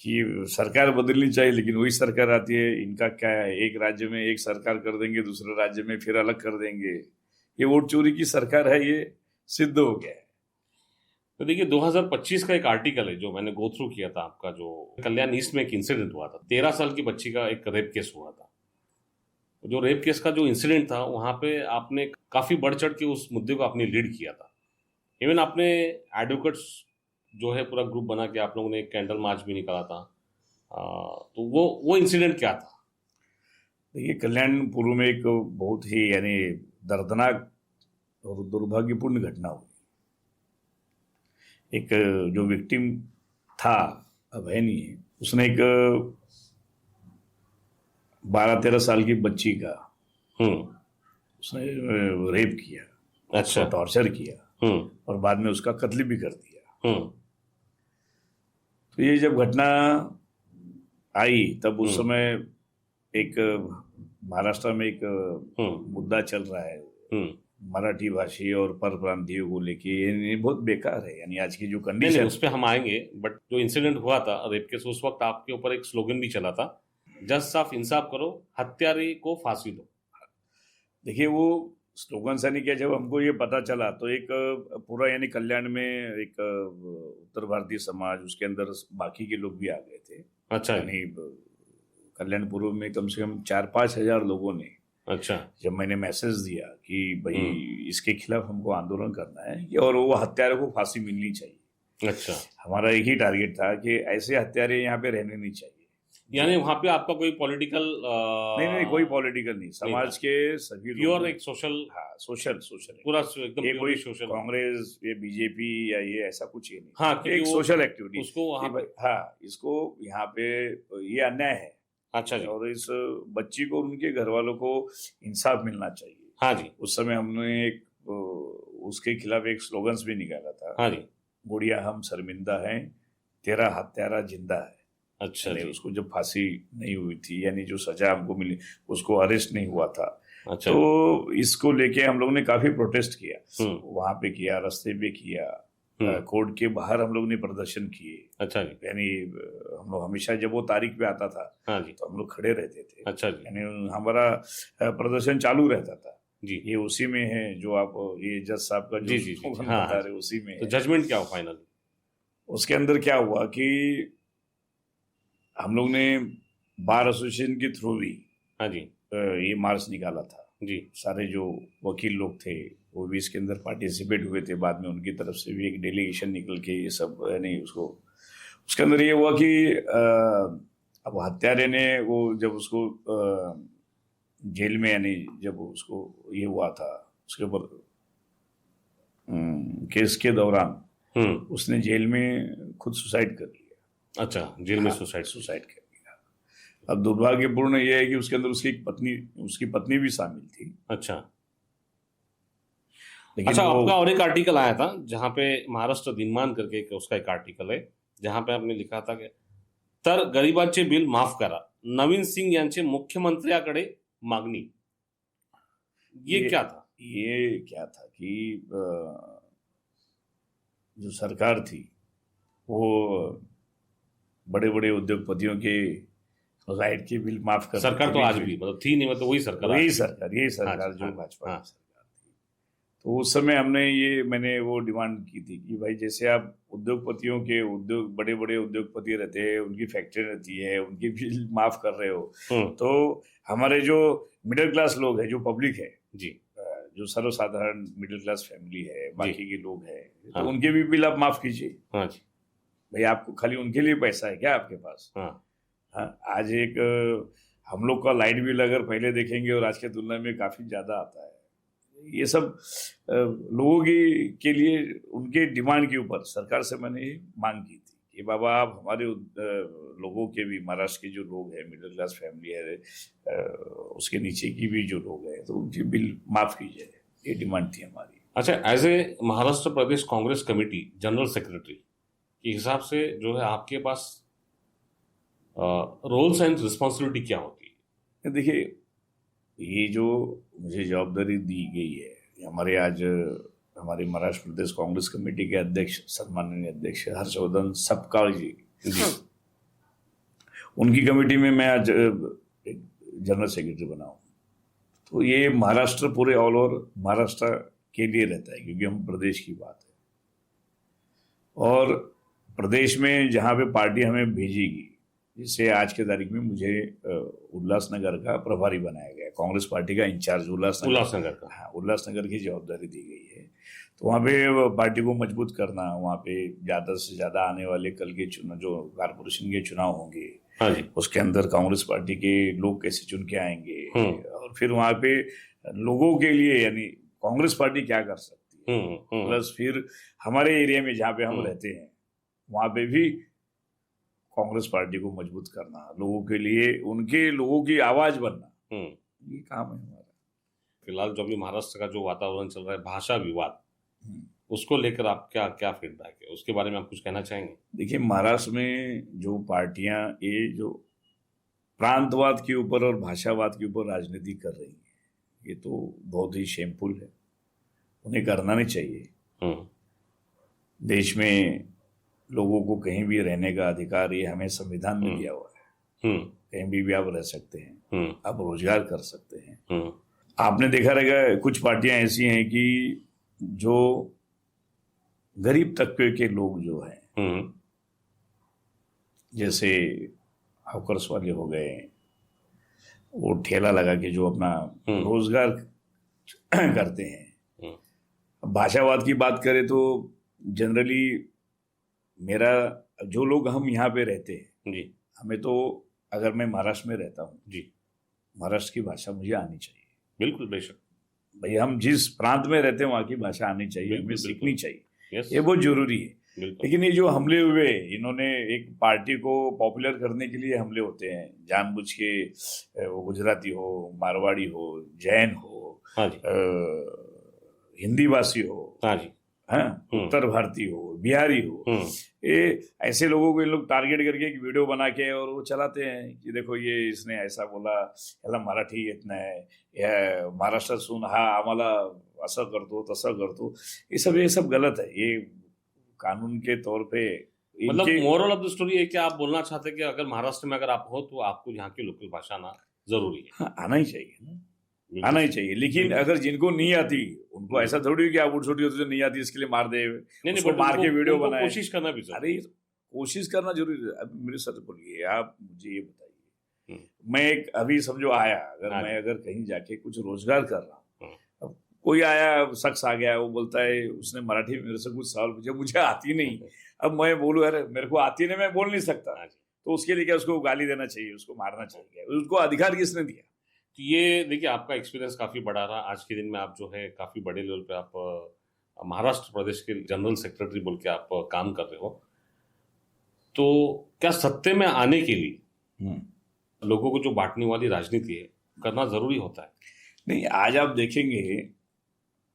कि सरकार बदलनी चाहिए, लेकिन वही सरकार आती है। इनका क्या है, एक राज्य में एक सरकार कर देंगे, दूसरे राज्य में फिर अलग कर देंगे। ये वोट चोरी की सरकार है, ये सिद्ध हो गया है। तो देखिए, 2025 का एक आर्टिकल है जो मैंने गो थ्रू किया था आपका, जो कल्याण ईस्ट में एक इंसिडेंट हुआ था। 13 साल की बच्ची का एक रेप केस हुआ था। जो रेप केस का जो इंसिडेंट था, वहां पे आपने काफी बढ़ चढ़ के उस मुद्दे को आपने लीड किया था। इवन आपने एडवोकेट्स जो है पूरा ग्रुप बना के आप लोगों ने एक कैंडल मार्च भी निकाला था। तो वो इंसिडेंट क्या था? देखिए, कल्याणपुर में एक बहुत ही यानी दर्दनाक और दुर्भाग्यपूर्ण घटना हुई। एक जो विक्टिम था, अब है नहीं है, उसने एक 12-13 साल की बच्ची का उसने रेप किया, अच्छा, टॉर्चर किया और बाद में उसका कत्ल भी कर दिया। तो ये जब घटना आई, तब उस समय एक महाराष्ट्र में एक मुद्दा चल रहा है मराठी भाषी और परप्रांतीयों को लेके। ये बहुत बेकार है, यानी आज की जो कंडीशन। उस पर हम आएंगे, बट जो इंसिडेंट हुआ था रेप केस, उस वक्त आपके ऊपर एक स्लोगन भी चला था, जज साफ इंसाफ करो, हत्यारे को फांसी दो। देखिए, वो स्लोगन से नहीं किया। जब हमको ये पता चला तो एक पूरा यानी कल्याण में एक उत्तर भारतीय समाज, उसके अंदर बाकी के लोग भी आ गए थे। अच्छा, यानी कल्याणपुर में कम से कम 4-5 हजार लोगों ने, अच्छा, जब मैंने मैसेज दिया कि भाई इसके खिलाफ हमको आंदोलन करना है और वो हत्यारे को फांसी मिलनी चाहिए। अच्छा, हमारा एक ही टारगेट था कि ऐसे हत्यारे यहाँ पे रहने नहीं चाहिए। यानी वहां पे आपका कोई पॉलिटिकल नहीं, कोई पॉलिटिकल नहीं, समाज के सभी प्योर एक सोशल, हाँ, सोशल पूरा एकदम ये कोई सोशल, कांग्रेस, ये बीजेपी या ये ऐसा कुछ ही नहीं। हाँ, एक सोशल एक्टिविटी उसको वहां पे, हाँ, इसको यहाँ पे ये अन्याय है। अच्छा जी, और इस बच्ची को, उनके घर वालों को इंसाफ मिलना चाहिए। हाँ जी, उस समय हमने एक उसके खिलाफ एक स्लोगन्स भी निकाला था, हाँ जी, गुड़िया हम शर्मिंदा हैं, तेरा हत्यारा जिंदा है। अच्छा जी, उसको जब फांसी नहीं हुई थी, यानी जो सजा हमको मिली, उसको अरेस्ट नहीं हुआ था। अच्छा, तो इसको लेके हम लोग ने काफी प्रोटेस्ट किया, वहां पे किया, रास्ते पे किया, कोर्ट के बाहर हम लोग ने प्रदर्शन किए। अच्छा जी, यानी हम लोग हमेशा जब वो तारीख पे आता था, हाँ जी, तो हम लोग खड़े रहते थे। अच्छा जी, यानी हमारा प्रदर्शन चालू रहता था जी। ये उसी में है जो आप ये जज साहब का जी, जो जी, बता रहे, उसी में तो जजमेंट क्या हो फाइनल? उसके अंदर क्या हुआ कि हम लोग ने बार एसोसिएशन के थ्रू भी हाँ जी, ये मार्च निकाला था। जी। सारे जो वकील लोग थे वो भी इसके अंदर पार्टिसिपेट हुए थे। बाद में उनकी तरफ से भी एक डेलीगेशन निकल के ये सब नहीं, उसको उसके अंदर ये हुआ कि अब हत्यारे ने वो जब उसको जेल में, यानी जब उसको ये हुआ था उसके ऊपर केस के दौरान उसने जेल में खुद सुसाइड कर लिया। अच्छा, जेल में सुसाइड कर लिया। अब दुर्भाग्यपूर्ण ये है कि उसके अंदर उसकी पत्नी भी शामिल थी। अच्छा, लेकिन अच्छा, आपका और एक आर्टिकल आया था जहां पे महाराष्ट्र दिनमान करके उसका एक आर्टिकल है जहां पे आपने लिखा था कि तर गरिबांचे बिल माफ करा, नवीन सिंग यांचे मुख्यमंत्र्याकडे मागणी। ये क्या था? ये क्या था कि जो सरकार थी वो बड़े बड़े उद्योगपतियों के लाइट के बिल माफ कर, सरकार तो आज भी मतलब थी नहीं, मतलब वही सरकार यही सरकार जो भाजपा की सरकार थी। तो उस समय मैंने वो डिमांड की थी कि भाई जैसे आप उद्योगपतियों के बड़े बड़े उद्योगपति रहते हैं, उनकी फैक्ट्री रहती है, उनकी बिल माफ कर रहे हो, तो हमारे जो मिडिल क्लास लोग हैं, जो पब्लिक है जी, जो सर्वसाधारण मिडिल क्लास फैमिली है, बाकी के लोग हैं, तो उनके भी बिल आप माफ कीजिए। हाँ जी, भाई आपको खाली उनके लिए पैसा है क्या आपके पास? आज एक हम लोग का लाइट बिल अगर पहले देखेंगे और आज के तुलना में काफी ज्यादा आता है। ये सब लोगों के लिए उनके डिमांड के ऊपर सरकार से मैंने मांग की थी कि बाबा आप हमारे लोगों के भी, महाराष्ट्र के जो लोग हैं, मिडिल क्लास फैमिली है, उसके नीचे की भी जो लोग हैं, तो उनके बिल माफ कीजिए। ये डिमांड थी हमारी। अच्छा, as a Maharashtra Pradesh Congress committee general secretary के हिसाब से जो है आपके पास रोल्स एंड रिस्पॉन्सिबिलिटी क्या होती है? देखिए, ये जो मुझे जवाबदारी दी गई है, हमारे महाराष्ट्र प्रदेश कांग्रेस कमेटी के अध्यक्ष, सम्माननीय अध्यक्ष हर्षवर्धन सपकाळ जी, उनकी कमेटी में मैं आज एक जनरल सेक्रेटरी बना हूँ। तो ये महाराष्ट्र पूरे ऑल ओवर महाराष्ट्र के लिए रहता है, क्योंकि हम प्रदेश की बात है। और प्रदेश में जहाँ पे पार्टी हमें भेजेगी, जिससे आज के तारीख में मुझे उल्लासनगर का प्रभारी बनाया गया, कांग्रेस पार्टी का इंचार्ज उल्लासनगर का। हाँ, उल्लासनगर की जवाबदारी दी गई है। तो वहाँ पे पार्टी को मजबूत करना, वहाँ पे ज्यादा से ज्यादा आने वाले कल के चुनाव, जो कारपोरेशन के चुनाव होंगे, हाँ जी, उसके अंदर कांग्रेस पार्टी के लोग कैसे चुन के आएंगे, और फिर वहाँ पे लोगों के लिए, यानी कांग्रेस पार्टी क्या कर सकती है, प्लस फिर हमारे एरिया में जहाँ पे हम रहते हैं वहाँ पे भी कांग्रेस पार्टी को मजबूत करना, लोगों के लिए, उनके लोगों की आवाज बनना, ये काम है हमारा। फिलहाल जो अभी महाराष्ट्र का जो वातावरण चल रहा है, भाषा विवाद, उसको लेकर आप क्या फीडबैक है, उसके बारे में आप कुछ कहना चाहेंगे? देखिए, महाराष्ट्र में जो पार्टियां ये जो प्रांतवाद के ऊपर और भाषावाद के ऊपर राजनीति कर रही हैं, ये तो बहुत ही शेमफुल है, उन्हें करना नहीं चाहिए। देश में लोगों को कहीं भी रहने का अधिकार, ये हमें संविधान में दिया हुआ है। कहीं भी आप रह सकते हैं, आप रोजगार कर सकते हैं। आपने देखा रहेगा कुछ पार्टियां ऐसी हैं कि जो गरीब तबके के लोग जो हैं, जैसे हॉकर्स वाले हो गए, वो ठेला लगा के जो अपना रोजगार करते हैं। भाषावाद की बात करें तो जनरली मेरा, जो लोग हम यहाँ पे रहते हैं जी, हमें तो, अगर मैं महाराष्ट्र में रहता हूँ जी, महाराष्ट्र की भाषा मुझे आनी चाहिए। बिल्कुल, बेशक भाई, हम जिस प्रांत में रहते हैं वहाँ की भाषा आनी चाहिए, हमें सीखनी चाहिए, ये बहुत जरूरी है। लेकिन ये जो हमले हुए, इन्होंने एक पार्टी को पॉपुलर करने के लिए हमले होते हैं जानबूझ के, वो गुजराती हो, मारवाड़ी हो, जैन हो, हिंदी भाषी हो, उत्तर भारतीय हो, बिहारी हो, ये ऐसे लोगों को इन लोग टारगेट करके एक वीडियो बना के और वो चलाते हैं कि देखो ये इसने ऐसा बोला, याला मराठी येत नाही, महाराष्ट्रातून हा आम्हाला असं करतो तसं करतो, ये सब गलत है। ये कानून के तौर पे, मतलब मोरल ऑफ द स्टोरी है कि आप बोलना चाहते हैं कि अगर महाराष्ट्र में अगर आप हो तो आपको यहाँ की लोकल भाषा आना जरूरी है। हाँ, आना ही चाहिए ना, आना ही चाहिए। लेकिन अगर जिनको नहीं आती, उनको ऐसा थोड़ी कि आप उठ छोटी होती, नहीं आती इसके लिए मार दे, नहीं, मार के वीडियो बनाए, कोशिश करना भी। अरे कोशिश करना जरूरी है। अब मेरे साथ बोलिए, आप मुझे ये बताइए, मैं एक अभी समझो आया, मैं अगर कहीं जाके कुछ रोजगार कर रहा हूँ, अब कोई आया शख्स आ गया, वो बोलता है, उसने मराठी में मेरे से कुछ सवाल पूछे, मुझे आती नहीं, अब मैं बोलूँ अरे मेरे को आती नहीं, मैं बोल नहीं सकता, तो उसके लिए क्या उसको गाली देना चाहिए, उसको मारना चाहिए, उसको अधिकार किसने दिया? तो ये देखिए, आपका एक्सपीरियंस काफी बड़ा रहा। आज के दिन में आप जो है काफी बड़े लेवल पे आप महाराष्ट्र प्रदेश के जनरल सेक्रेटरी बोल के आप काम कर रहे हो, तो क्या सत्ते में आने के लिए लोगों को जो बांटने वाली राजनीति है करना जरूरी होता है? नहीं, आज आप देखेंगे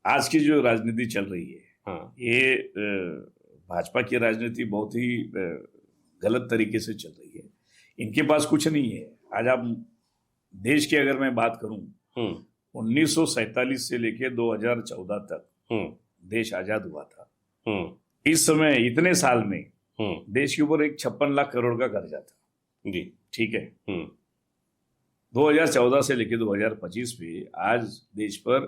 आज की जो राजनीति चल रही है, हाँ, ये भाजपा की राजनीति बहुत ही गलत तरीके से चल रही है। इनके पास कुछ नहीं है। आज आप देश की अगर मैं बात करूं, 1947 से लेके 2014 तक देश आजाद हुआ था। इस समय इतने साल में देश के ऊपर एक 56 लाख करोड़ का कर्जा था जी, ठीक है। 2014 से लेके 2025 में आज देश पर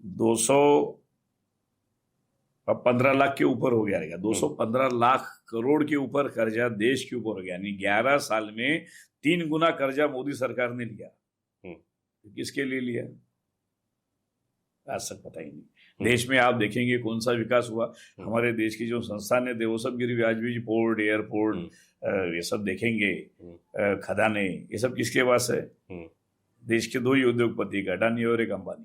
215 लाख के ऊपर हो गया रहेगा, 215 लाख करोड़ के ऊपर कर्जा देश के ऊपर हो गया। यानी 11 साल में 3 गुना कर्जा मोदी सरकार ने लिया। किसके लिए लिया आज तक पता ही नहीं। देश में आप देखेंगे कौन सा विकास हुआ, हमारे देश की जो संस्थानें थे वो सब गिरी हुई। आज भी पोर्ट, एयरपोर्ट, ये सब देखेंगे, खदाने, ये सब किसके पास है? देश के 2 ही उद्योगपति, एक अडानी और एक अंबानी,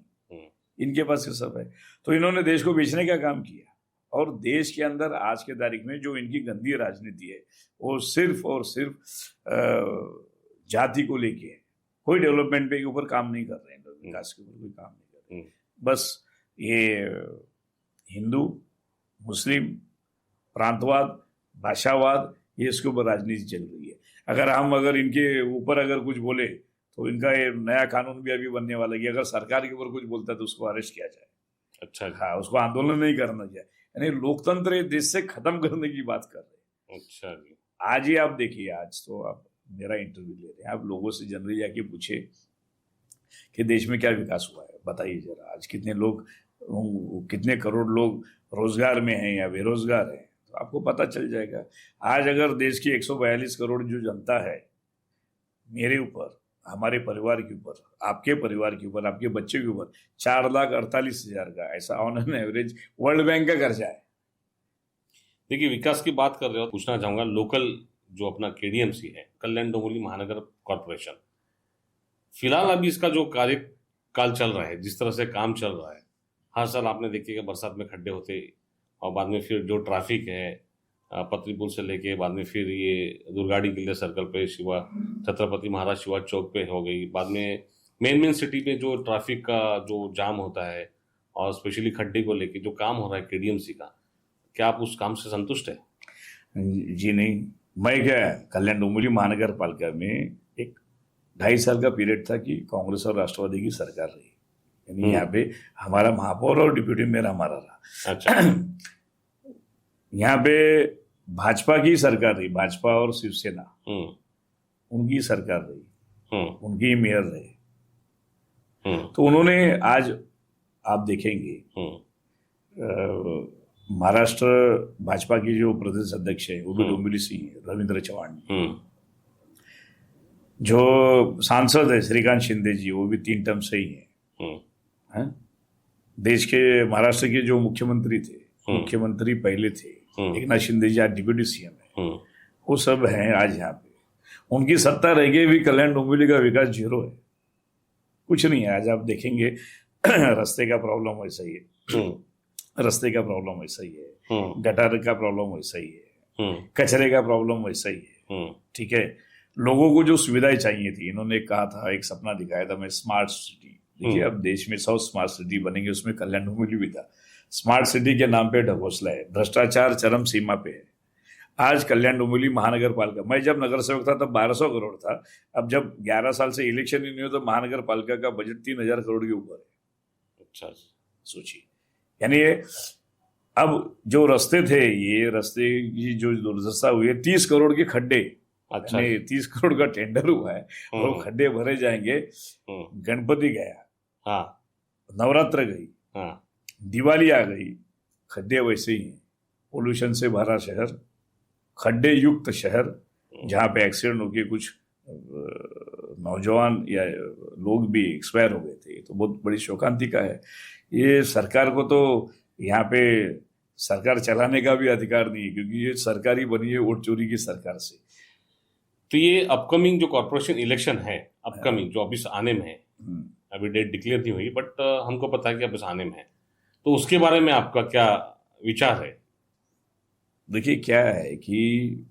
इनके पास ये सब है। तो इन्होंने देश को बेचने का काम किया। और देश के अंदर आज के तारीख में जो इनकी गंदी राजनीति है, वो सिर्फ और सिर्फ जाति को लेके है। कोई डेवलपमेंट पे के ऊपर काम नहीं कर रहे हैं, विकास के ऊपर कोई काम नहीं कर रहे। बस ये हिंदू, मुस्लिम, प्रांतवाद, भाषावाद, ये इसके ऊपर राजनीति चल रही है। अगर इनके ऊपर अगर कुछ बोले तो इनका ये नया कानून भी अभी बनने वाला है कि अगर सरकार के ऊपर कुछ बोलता है तो उसको अरेस्ट किया जाए। अच्छा, हाँ, उसको आंदोलन नहीं करना चाहिए। यानी लोकतंत्र ये देश से खत्म करने की बात कर रहे हैं। अच्छा जी। आज ही आप देखिए, आज तो आप मेरा इंटरव्यू ले रहे हैं, आप लोगों से जनरली जाके पूछे कि देश में क्या विकास हुआ है, बताइए जरा। आज कितने करोड़ लोग रोजगार में हैं या बेरोजगार हैं, तो आपको पता चल जाएगा। आज अगर देश की 142 करोड़ जो जनता है, मेरे ऊपर, हमारे परिवार के ऊपर, आपके परिवार के ऊपर, आपके बच्चे के ऊपर 4,48,000 का ऐसा on an average world bank का कर्जा है। देखिए, विकास की बात कर रहे हो, पूछना चाहूंगा, लोकल जो अपना केडीएमसी है, कल्याण डोंबिवली महानगर कॉर्पोरेशन, फिलहाल अभी इसका जो कार्यकाल चल रहा है, जिस तरह से काम चल रहा है, हर साल आपने देखिएगा बरसात में खड्डे होते, और बाद में फिर जो ट्रैफिक है पत्री पुल से लेके, बाद में फिर ये दुर्गाड़ी किले सर्कल पे, छत्रपति महाराज शिवाजी चौक पे हो गई, बाद में मेन सिटी में जो ट्रैफिक का जो जाम होता है, और स्पेशली खड्डे को लेके जो काम हो रहा है केडीएमसी का, क्या आप उस काम से संतुष्ट है? जी नहीं, मैं क्या, कल्याण डोंबिवली महानगर पालिका में एक 2.5 साल का पीरियड था कि कांग्रेस और राष्ट्रवादी की सरकार रही। यानी यहाँ पे हमारा महापौर और डिप्यूटी मेयर हमारा रहा। अच्छा। यहाँ पे भाजपा की सरकार रही, भाजपा और शिवसेना, उनकी सरकार रही, उनकी मेयर रहे। तो उन्होंने, आज आप देखेंगे महाराष्ट्र भाजपा की जो प्रदेश अध्यक्ष है वो भी डोंबिवली से ही है, रविंद्र चव्हाण। जो सांसद है श्रीकांत शिंदे जी, वो भी 3 टर्म से ही है। देश के महाराष्ट्र के जो मुख्यमंत्री थे, मुख्यमंत्री पहले थे एकनाथ शिंदे जी, आज डिप्यूटी सीएम है, वो सब हैं आज यहाँ पे। उनकी सत्ता रह गई भी, कल्याण डोंबिवली का विकास 0 है, कुछ नहीं है। आज आप देखेंगे रास्ते का प्रॉब्लम वैसा ही है, रास्ते का प्रॉब्लम वैसा ही है, गटार का प्रॉब्लम वैसा ही है, कचरे का प्रॉब्लम वैसा ही है। ठीक है, लोगों को जो सुविधाएं चाहिए थी, इन्होंने कहा था, एक सपना दिखाया था मैं, स्मार्ट सिटी। देखिए, अब देश में 100 स्मार्ट सिटी बनेंगे, उसमें कल्याण डोंबिवली भी था। स्मार्ट सिटी के नाम पे ढकोसला है, भ्रष्टाचार चरम सीमा पे है। आज कल्याण डोंबिवली महानगर पालिका, मैं जब नगर सेवक था तब 1200 करोड़ था, अब जब 11 साल से इलेक्शन ही नहीं हो तो महानगर पालिका का बजट 3000 करोड़ के ऊपर है। अच्छा, सोचिए। यानी अब जो रास्ते थे, ये रास्ते की जो दुर्दशा हुई है, 30 करोड़ के खड्डे। अच्छा, 30 करोड़ का टेंडर हुआ है और खड्डे भरे जाएंगे। गणपति गया, हाँ, नवरात्र गई, हाँ, दिवाली आ गई, खड्डे वैसे ही हैं। पोल्यूशन से भरा शहर, खड्डे युक्त शहर, जहाँ पे एक्सीडेंट होके कुछ नौजवान या लोग भी एक्सपायर हो गए थे। ये तो बहुत बड़ी शोकांति का है। ये सरकार को तो यहाँ पे सरकार चलाने का भी अधिकार नहीं है, क्योंकि ये सरकार ही बनी है वोट चोरी की सरकार से। तो ये अपकमिंग जो कॉर्पोरेशन इलेक्शन है, अपकमिंग जो अभी आने में है, अभी डेट डिक्लेयर नहीं हुई, बट हमको पता है कि अब आने में है, तो उसके बारे में आपका क्या विचार है? देखिए क्या है कि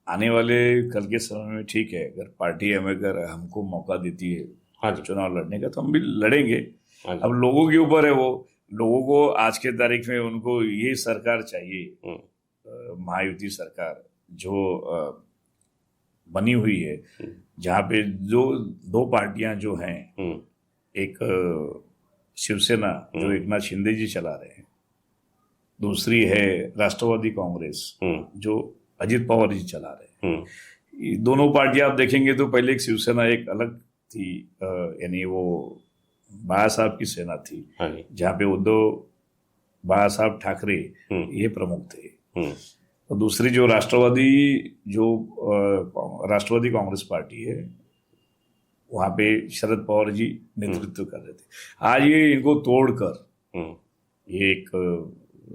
आने वाले कल के समय में ठीक है, अगर पार्टी हमें अगर हमको मौका देती है हाँ जी, चुनाव लड़ने का, तो हम भी लड़ेंगे। हाँ जी, अब लोगों के ऊपर है, वो लोगों को आज के तारीख में उनको ये सरकार चाहिए, महायुति सरकार जो बनी हुई है, जहाँ पे जो दो पार्टियां जो हैं, एक शिवसेना जो एकनाथ शिंदे जी चला रहे हैं, दूसरी है राष्ट्रवादी कांग्रेस जो अजित पवार जी चला रहे हैं। ये दोनों पार्टियां आप देखेंगे तो पहले एक शिवसेना एक अलग थी, यानी वो बाला साहब की सेना थी, जहाँ पे उद्धव बाला साहब ठाकरे ये प्रमुख थे। और दूसरी जो राष्ट्रवादी कांग्रेस पार्टी है, वहाँ पे शरद पवार जी नेतृत्व कर रहे थे। आज ये इनको तोड़कर ये एक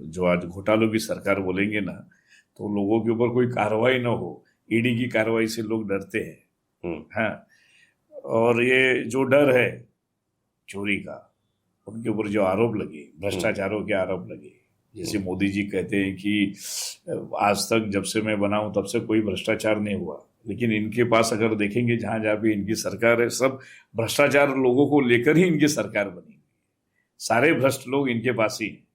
जो आज घोटालों की सरकार बोलेंगे ना, तो लोगों के ऊपर कोई कार्रवाई ना हो, ईडी की कार्रवाई से लोग डरते हैं। हाँ, और ये जो डर है चोरी का, उनके ऊपर जो आरोप लगे, भ्रष्टाचारों के आरोप लगे, जैसे मोदी जी कहते हैं कि आज तक जब से मैं बना हूं तब से कोई भ्रष्टाचार नहीं हुआ, लेकिन इनके पास अगर देखेंगे जहां जहां भी इनकी सरकार है, सब भ्रष्टाचार लोगों को लेकर ही इनकी सरकार बनी, सारे भ्रष्ट लोग इनके पास ही हैं।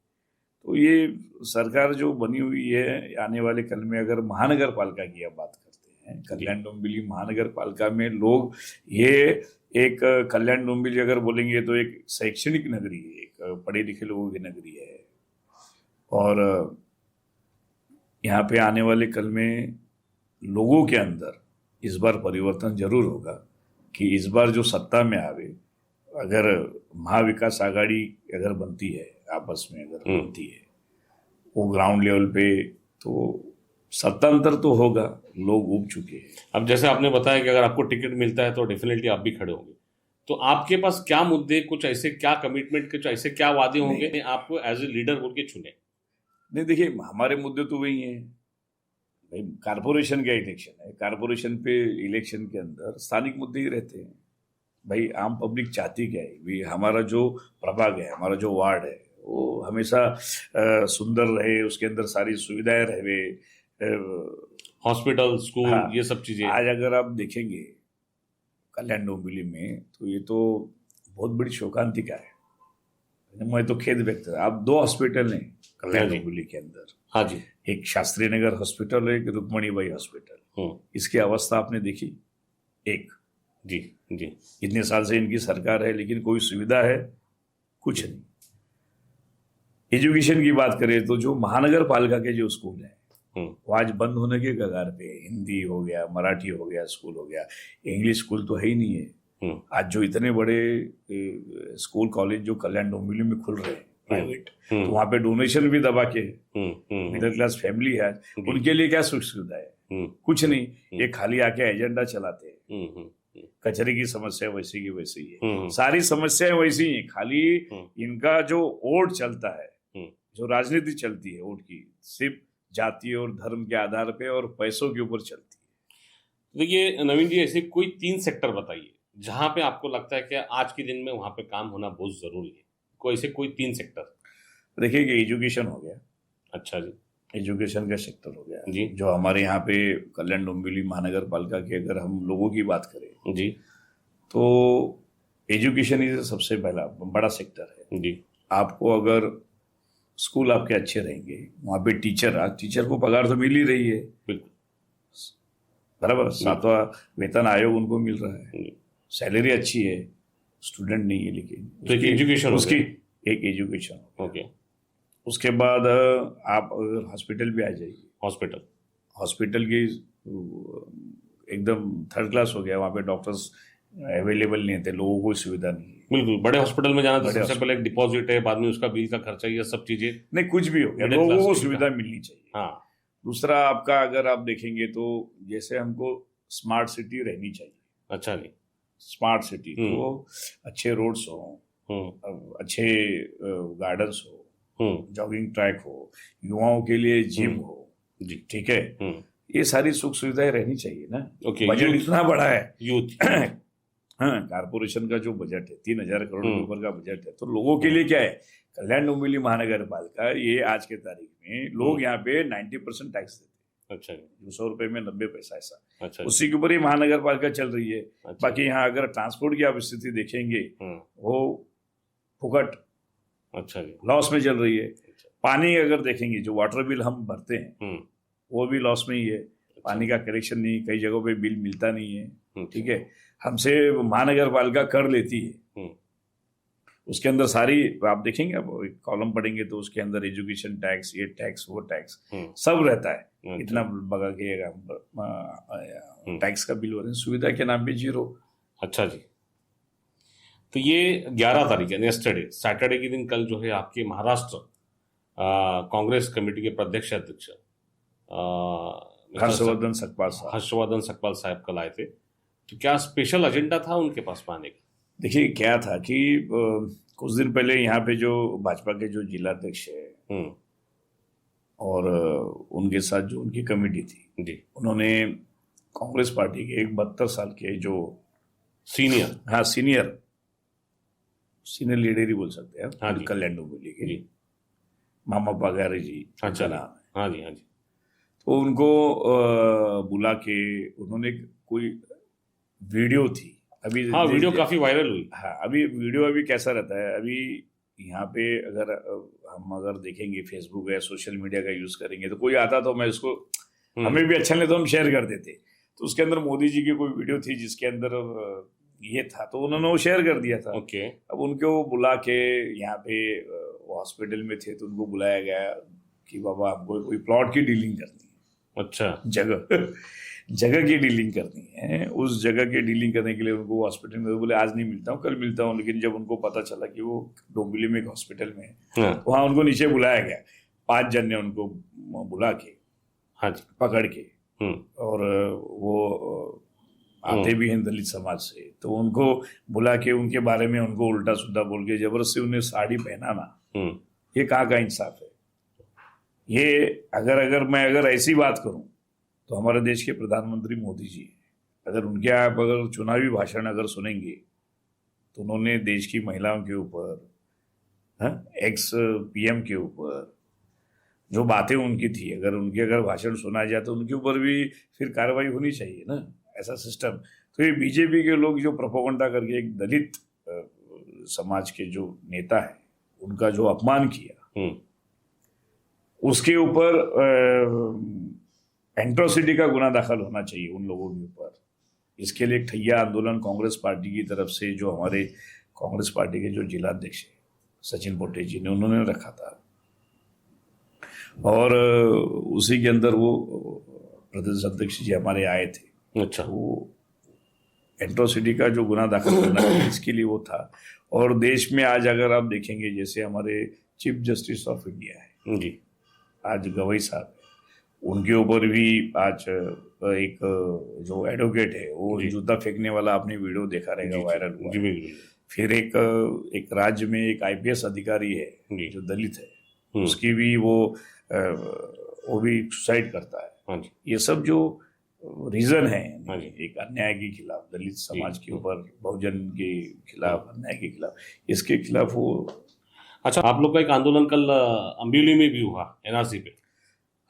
तो ये सरकार जो बनी हुई है, आने वाले कल में अगर महानगर पालिका की आप बात करते हैं, कल्याण डोंबिवली महानगर पालिका में लोग, ये एक कल्याण डोंबिवली अगर बोलेंगे तो एक शैक्षणिक नगरी है, एक पढ़े लिखे लोगों की नगरी है, और यहाँ पे आने वाले कल में लोगों के अंदर इस बार परिवर्तन जरूर होगा कि इस बार जो सत्ता में आवे, अगर महाविकास आघाड़ी अगर बनती है, आपस में अगर बनती है वो ग्राउंड लेवल पे, तो सत्तांतर तो होगा, लोग उब चुके हैं। अब जैसे आपने बताया कि अगर आपको टिकट मिलता है तो डेफिनेटली आप भी खड़े होंगे, तो आपके पास क्या मुद्दे, कुछ ऐसे क्या कमिटमेंट, कुछ ऐसे क्या वादे होंगे आपको एज ए लीडर बोल के चुने? नहीं, देखिए हमारे मुद्दे तो वही हैं भाई, कारपोरेशन का इलेक्शन है, कारपोरेशन पे इलेक्शन के अंदर स्थानिक मुद्दे ही रहते हैं भाई। आम पब्लिक चाहती क्या है भाई, हमारा जो प्रभाग है, हमारा जो वार्ड है, वो हमेशा सुंदर रहे, उसके अंदर सारी सुविधाएं रहे, हॉस्पिटल, स्कूल, हाँ, ये सब चीजें। आज अगर आप देखेंगे कल्याण डोंबिवली में, तो ये तो बहुत बड़ी शोकांतिका है। मैं तो खेद व्यक्त कर, आप दो हॉस्पिटल हैं कल्याण डोंबिवली के अंदर। हाँ जी, एक शास्त्री नगर हॉस्पिटल है, एक रुक्मणीबाई हॉस्पिटल। इसकी अवस्था आपने देखी? एक जी जी, इतने साल से इनकी सरकार है, लेकिन कोई सुविधा है? कुछ नहीं। एजुकेशन की बात करें तो जो महानगर पालिका के जो स्कूल हैं वो आज बंद होने के कगार पे। हिंदी हो गया, मराठी हो गया, स्कूल हो गया, इंग्लिश स्कूल तो है ही नहीं है। आज जो इतने बड़े स्कूल कॉलेज जो कल्याण डोंबिवली में खुल रहे हैं प्राइवेट, तो वहाँ पे डोनेशन भी दबा के, मिडिल क्लास फैमिली है, उनके लिए क्या सुख सुविधा है? कुछ नहीं। ये खाली आके एजेंडा चलाते हैं, कचरे की समस्या वैसी की वैसी है, सारी समस्याएं वैसी हैं, खाली इनका जो वोट चलता है, जो राजनीति चलती है वोट की, सिर्फ जाति और धर्म के आधार पे और पैसों के ऊपर चलती है। देखिए नवीन जी, ऐसे कोई 3 सेक्टर बताइए जहां पे आपको लगता है कि आज के दिन में वहां पे काम होना बहुत जरूरी है, कोई 3 सेक्टर। देखिए कि एजुकेशन हो गया। अच्छा जी, एजुकेशन का सेक्टर हो गया जी। जो हमारे यहाँ पे कल्याण डोंबिवली महानगर पालिका की अगर हम लोगों की बात करें जी, तो एजुकेशन ही सबसे पहला बड़ा सेक्टर है जी। आपको अगर स्कूल आपके अच्छे रहेंगे, वहाँ पे टीचर को पगार तो मिल ही रही है, बिल्कुल बराबर, 7वां वेतन आयोग उनको मिल रहा है, सैलरी अच्छी है, स्टूडेंट नहीं है, लेकिन तो एजुकेशन, उसकी एक एजुकेशन। ओके, उसके बाद आप अगर हॉस्पिटल भी आ जाइए, हॉस्पिटल की एकदम 3rd क्लास हो गया, वहाँ पे डॉक्टर्स अवेलेबल नहीं थे, लोगों को सुविधा नहीं है। बिल्कुल, बड़े हॉस्पिटल में जाना तो सबसे पहले एक डिपॉजिट है, बाद में उसका बिल का खर्चा, ये सब चीजें नहीं, कुछ भी हो गया, लोगों को सुविधा मिलनी चाहिए। हाँ, दूसरा आपका अगर आप देखेंगे तो जैसे हमको स्मार्ट सिटी रहनी चाहिए। अच्छा जी। स्मार्ट सिटी तो अच्छे रोड्स हो, अच्छे गार्डन्स हो, जॉगिंग ट्रैक हो, युवाओं के लिए जिम हो जी। ठीक है, ये सारी सुख सुविधाएं रहनी चाहिए ना। ओके, बजट इतना बड़ा है, यूथ हाँ, कारपोरेशन का जो बजट है 3,000 करोड़ के ऊपर का बजट है, तो लोगों के लिए क्या है, कल्याण डोंबिवली महानगर पालिका ये आज के तारीख में लोग यहाँ पे 90% टैक्स देते हैं। अच्छा, 200 रुपए में 90 पैसा ऐसा, अच्छा, उसी के ऊपर ही महानगर पालिका चल रही है। अच्छा, बाकी यहाँ अगर ट्रांसपोर्ट की आप स्थिति देखेंगे वो फुकट, अच्छा जी, लॉस में चल रही है। पानी अगर देखेंगे, जो वाटर बिल हम भरते हैं वो भी लॉस में ही है, पानी का कनेक्शन नहीं, कई जगहों पे बिल मिलता नहीं है, ठीक है। हमसे महानगर पालिका कर लेती है, उसके अंदर सारी आप देखेंगे, आप कॉलम पढ़ेंगे तो उसके अंदर एजुकेशन टैक्स, ये टैक्स, वो टैक्स सब रहता है। इतना बगा के टैक्स का बिल हो रहा है, सुविधा के नाम पे 0। अच्छा जी। तो ये 11 तारीख है, यस्टरडे, सैटरडे के दिन, कल जो है आपके महाराष्ट्र कांग्रेस कमेटी के प्रदेश अध्यक्ष हर्षवर्धन सकपाल साहब कल आए थे। तो क्या स्पेशल एजेंडा था उनके पास पाने का? देखिए क्या था कि कुछ दिन पहले यहाँ पे जो भाजपा के जो जिलाध्यक्ष है और उनके साथ जो उनकी कमेटी थी जी, उन्होंने कांग्रेस पार्टी के एक 72 साल के जो सीनियर लीडर ही बोल सकते हैं, हाँ, कल्याण डोंबिवली के मामा पगारे जी, अच्छा नाम है, हाँ जी, हाँ जी। तो उनको बुला के उन्होंने कोई वीडियो थी अभी, हाँ, वीडियो काफी वायरल हुई। हाँ, अभी वीडियो अभी कैसा रहता है, अभी यहाँ पे अगर देखेंगे फेसबुक या सोशल मीडिया का यूज करेंगे तो कोई आता तो मैं उसको, हमें भी अच्छा नहीं तो हम शेयर कर देते, तो उसके अंदर मोदी जी की कोई वीडियो थी जिसके अंदर ये था, तो उन्होंने वो शेयर कर दिया था। ओके। अब उनको बुला के यहाँ पे हॉस्पिटल में थे तो उनको बुलाया गया कि बाबा हमको कोई प्लॉट की डीलिंग करनी है। अच्छा, जगह की डीलिंग करनी है, उस जगह की डीलिंग करने के लिए उनको हॉस्पिटल में, बोले आज नहीं मिलता हूँ, कल मिलता हूँ। लेकिन जब उनको पता चला कि वो डोंबिवली में एक हॉस्पिटल में है, वहां उनको नीचे बुलाया गया, 5 जन ने उनको बुला के, हाँ जी, पकड़ के, और वो आते भी हैं दलित समाज से, तो उनको बुला के उनके बारे में उनको उल्टा सुल्टा बोल के जबरदस्ती उन्हें साड़ी पहनाना, ये कहाँ का इंसाफ है? ये अगर मैं ऐसी बात करूं तो हमारे देश के प्रधानमंत्री मोदी जी, अगर उनके आप अगर चुनावी भाषण अगर सुनेंगे तो उन्होंने देश की महिलाओं के ऊपर, एक्स PM के ऊपर जो बातें उनकी थी, अगर भाषण सुना जाए तो उनके ऊपर भी फिर कार्रवाई होनी चाहिए ना, ऐसा सिस्टम। तो ये बीजेपी के लोग जो प्रोपेगेंडा करके एक दलित समाज के जो नेता है उनका जो अपमान किया, उसके ऊपर एट्रोसिटी का गुना दाखिल होना चाहिए उन लोगों के ऊपर। इसके लिए एक ठैया आंदोलन कांग्रेस पार्टी की तरफ से, जो हमारे कांग्रेस पार्टी के जो जिलाध्यक्ष है सचिन पोटे जी ने, उन्होंने रखा था, और उसी के अंदर वो प्रदेश अध्यक्ष जी हमारे आए थे। अच्छा, वो एट्रोसिटी का जो गुना दाखिल करना है इसके लिए वो था। और देश में आज अगर आप देखेंगे, जैसे हमारे चीफ जस्टिस ऑफ इंडिया है जी, आज गवई साहब, उनके ऊपर भी आज एक जो एडवोकेट है वो जूता फेंकने वाला आपने वीडियो देखा रहेगा, वायरल हुआ। फिर एक राज्य में एक IPS अधिकारी है जो दलित है, उसकी भी वो भी सुसाइड करता है। ये सब जो रीजन है एक अन्याय के खिलाफ, दलित समाज के ऊपर, बहुजन के खिलाफ, अन्याय के खिलाफ, इसके खिलाफ वो। अच्छा, आप लोग का एक आंदोलन कल अम्बियोली में भी हुआ NRC पे?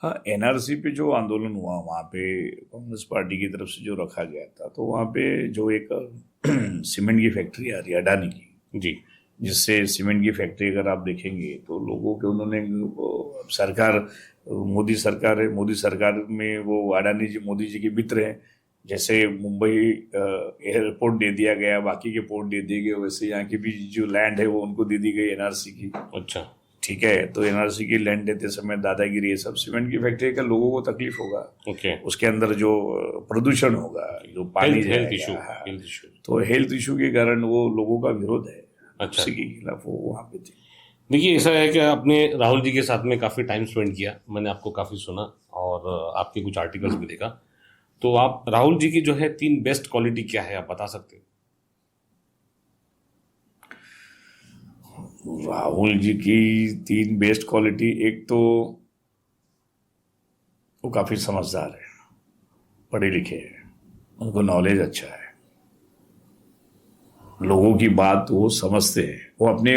हाँ, NRC पे जो आंदोलन हुआ वहाँ पे कांग्रेस पार्टी की तरफ से जो रखा गया था, तो वहाँ पे जो एक सीमेंट की फैक्ट्री आ रही है अडानी की जी, जिससे सीमेंट की फैक्ट्री अगर आप देखेंगे तो लोगों के, उन्होंने सरकार, मोदी सरकार है, मोदी सरकार में वो अडानी जी मोदी जी के मित्र हैं। जैसे मुंबई एयरपोर्ट दे दिया गया, बाकी के पोर्ट दे दिए गए, वैसे यहाँ की भी जो लैंड है वो उनको दे दी गई NRC की। अच्छा, ठीक है, तो NRC की लैंड देते समय दादागिरी, ये सब सीमेंट की फैक्ट्री का लोगों को तकलीफ होगा। ओके, उसके अंदर जो प्रदूषण होगा, जो पानी जाएगा, तो हेल्थ इशू के कारण वो लोगों का विरोध है। अच्छा, उसी के खिलाफ वो वहाँ पे थे। देखिए, ऐसा है कि आपने राहुल जी के साथ में काफ़ी टाइम स्पेंड किया, मैंने आपको काफ़ी सुना और आपके कुछ आर्टिकल्स भी देखा। तो आप राहुल जी की जो है 3 बेस्ट क्वालिटी क्या है, आप बता सकते हो? राहुल जी की 3 बेस्ट क्वालिटी, एक तो वो काफी समझदार है, पढ़े लिखे हैं, उनको नॉलेज अच्छा है, लोगों की बात वो समझते हैं, वो अपने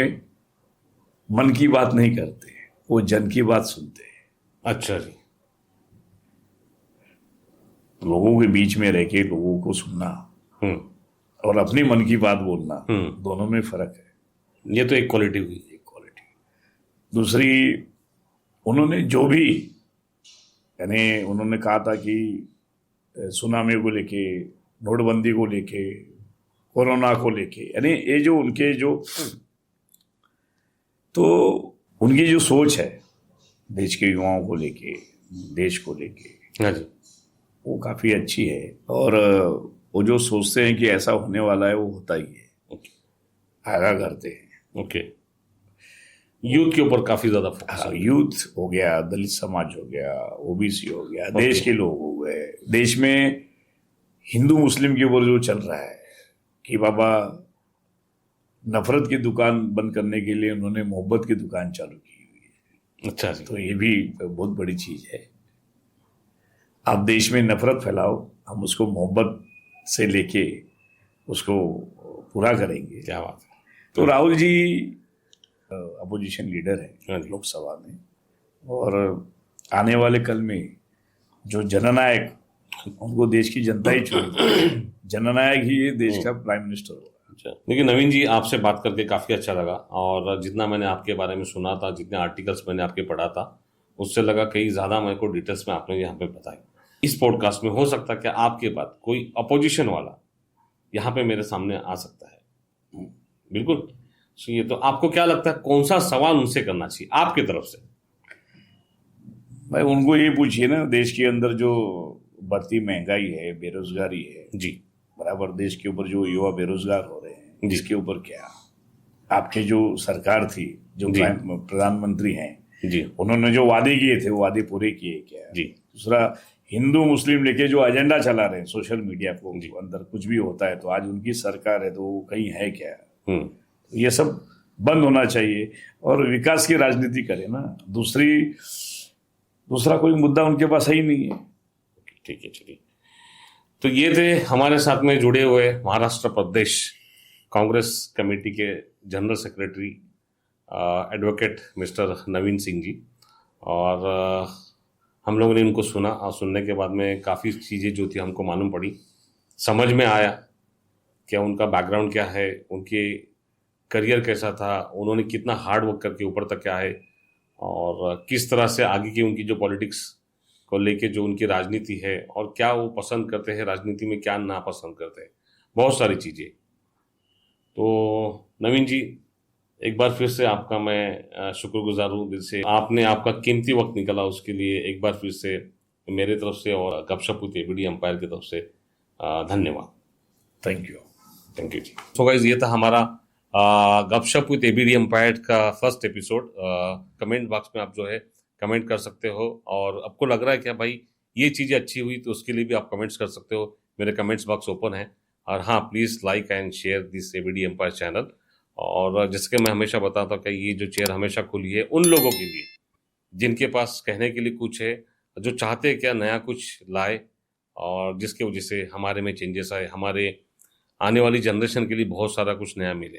मन की बात नहीं करते, वो जन की बात सुनते हैं। अच्छा जी। लोगों के बीच में रह के लोगों को सुनना और अपने मन की बात बोलना, दोनों में फर्क है। ये तो एक क्वालिटी हुई। एक क्वालिटी। दूसरी, उन्होंने जो भी, यानी उन्होंने कहा था कि सुनामी को लेके, नोटबंदी को लेके, कोरोना को लेके, यानी ये जो उनके जो, तो उनकी जो सोच है देश के युवाओं को लेके, देश को लेके, हाँ जी, वो काफी अच्छी है। और वो जो सोचते हैं कि ऐसा होने वाला है, वो होता ही है। ओके, आगाह करते हैं। ओके। यूथ के ऊपर काफी ज्यादा फोकस है। यूथ हो गया, दलित समाज हो गया, ओबीसी हो गया, देश के लोग हो गए, देश में हिंदू मुस्लिम के ऊपर जो चल रहा है कि बाबा नफरत की दुकान बंद करने के लिए उन्होंने मोहब्बत की दुकान चालू की हुई है। अच्छा जी। तो ये भी बहुत बड़ी चीज है। आप देश में नफरत फैलाओ, हम उसको मोहब्बत से लेके उसको पूरा करेंगे। क्या बात है। तो राहुल जी अपोजिशन लीडर है लोकसभा में, और आने वाले कल में जो जननायक, उनको देश की जनता ही चुनेगी, जननायक ही ये देश का प्राइम मिनिस्टर होगा। अच्छा, देखिए नवीन जी, आपसे बात करके काफी अच्छा लगा, और जितना मैंने आपके बारे में सुना था, जितने आर्टिकल्स मैंने आपके पढ़ा था, उससे लगा कई ज्यादा मेरे को डिटेल्स में आपने यहाँ पे बताया। इस पॉडकास्ट में हो सकता है कि आपके बाद कोई अपोजिशन वाला यहाँ पे मेरे सामने आ सकता है। बिल्कुल। ये तो आपको क्या लगता है, कौन सा सवाल उनसे करना चाहिए आपकी तरफ से? भाई उनको ये पूछिए ना, देश के अंदर जो बढ़ती महंगाई है, बेरोजगारी है जी, बराबर, देश के ऊपर जो युवा बेरोजगार हो रहे हैं, जिसके ऊपर क्या आपकी जो सरकार थी, जो प्रधानमंत्री हैं जी, उन्होंने जो वादे किए थे वो वादे पूरे किए क्या? जी। दूसरा, हिंदू मुस्लिम लेके जो एजेंडा चला रहे हैं सोशल मीडिया को, अंदर कुछ भी होता है तो आज उनकी सरकार है तो वो कहीं है क्या? ये सब बंद होना चाहिए और विकास की राजनीति करें ना। दूसरा कोई मुद्दा उनके पास है ही नहीं है। ठीक है, चलिए। तो ये थे हमारे साथ में जुड़े हुए महाराष्ट्र प्रदेश कांग्रेस कमेटी के जनरल सेक्रेटरी एडवोकेट मिस्टर नवीन सिंह जी। और हम लोगों ने इनको सुना, और सुनने के बाद में काफ़ी चीज़ें जो थी हमको मालूम पड़ी, समझ में आया क्या उनका बैकग्राउंड क्या है, उनके करियर कैसा था, उन्होंने कितना हार्ड वर्क करके ऊपर तक क्या है, और किस तरह से आगे की उनकी जो पॉलिटिक्स को लेके जो उनकी राजनीति है, और क्या वो पसंद करते हैं राजनीति में, क्या नापसंद करते हैं, बहुत सारी चीज़ें। तो नवीन जी, एक बार फिर से आपका मैं शुक्रगुजार हूँ दिल से। आपने आपका कीमती वक्त निकाला, उसके लिए एक बार फिर से मेरे तरफ से और गपशप विद एबीडी एम्पायर की तरफ से धन्यवाद। Thank you ji. So guys, ये था हमारा गपशप विद एबीडी एम्पायर का फर्स्ट एपिसोड। कमेंट बॉक्स में आप जो है कमेंट कर सकते हो, और आपको लग रहा है क्या भाई ये चीज़ें अच्छी हुई, तो उसके लिए भी आप कमेंट्स कर सकते हो। मेरे कमेंट्स बॉक्स ओपन है। और हाँ, please like and share this ABD Empire channel. और जैसे कि मैं हमेशा बताता हूँ कि ये जो चेयर हमेशा खुली है उन लोगों के लिए जिनके पास कहने के लिए कुछ है, जो चाहते हैं क्या नया कुछ लाए, और जिसके वजह से हमारे में चेंजेस आए, हमारे आने वाली जनरेशन के लिए बहुत सारा कुछ नया मिले।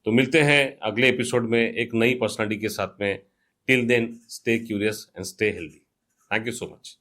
तो मिलते हैं अगले एपिसोड में एक नई पर्सनालिटी के साथ में। Till then, stay curious and stay healthy. Thank you so much.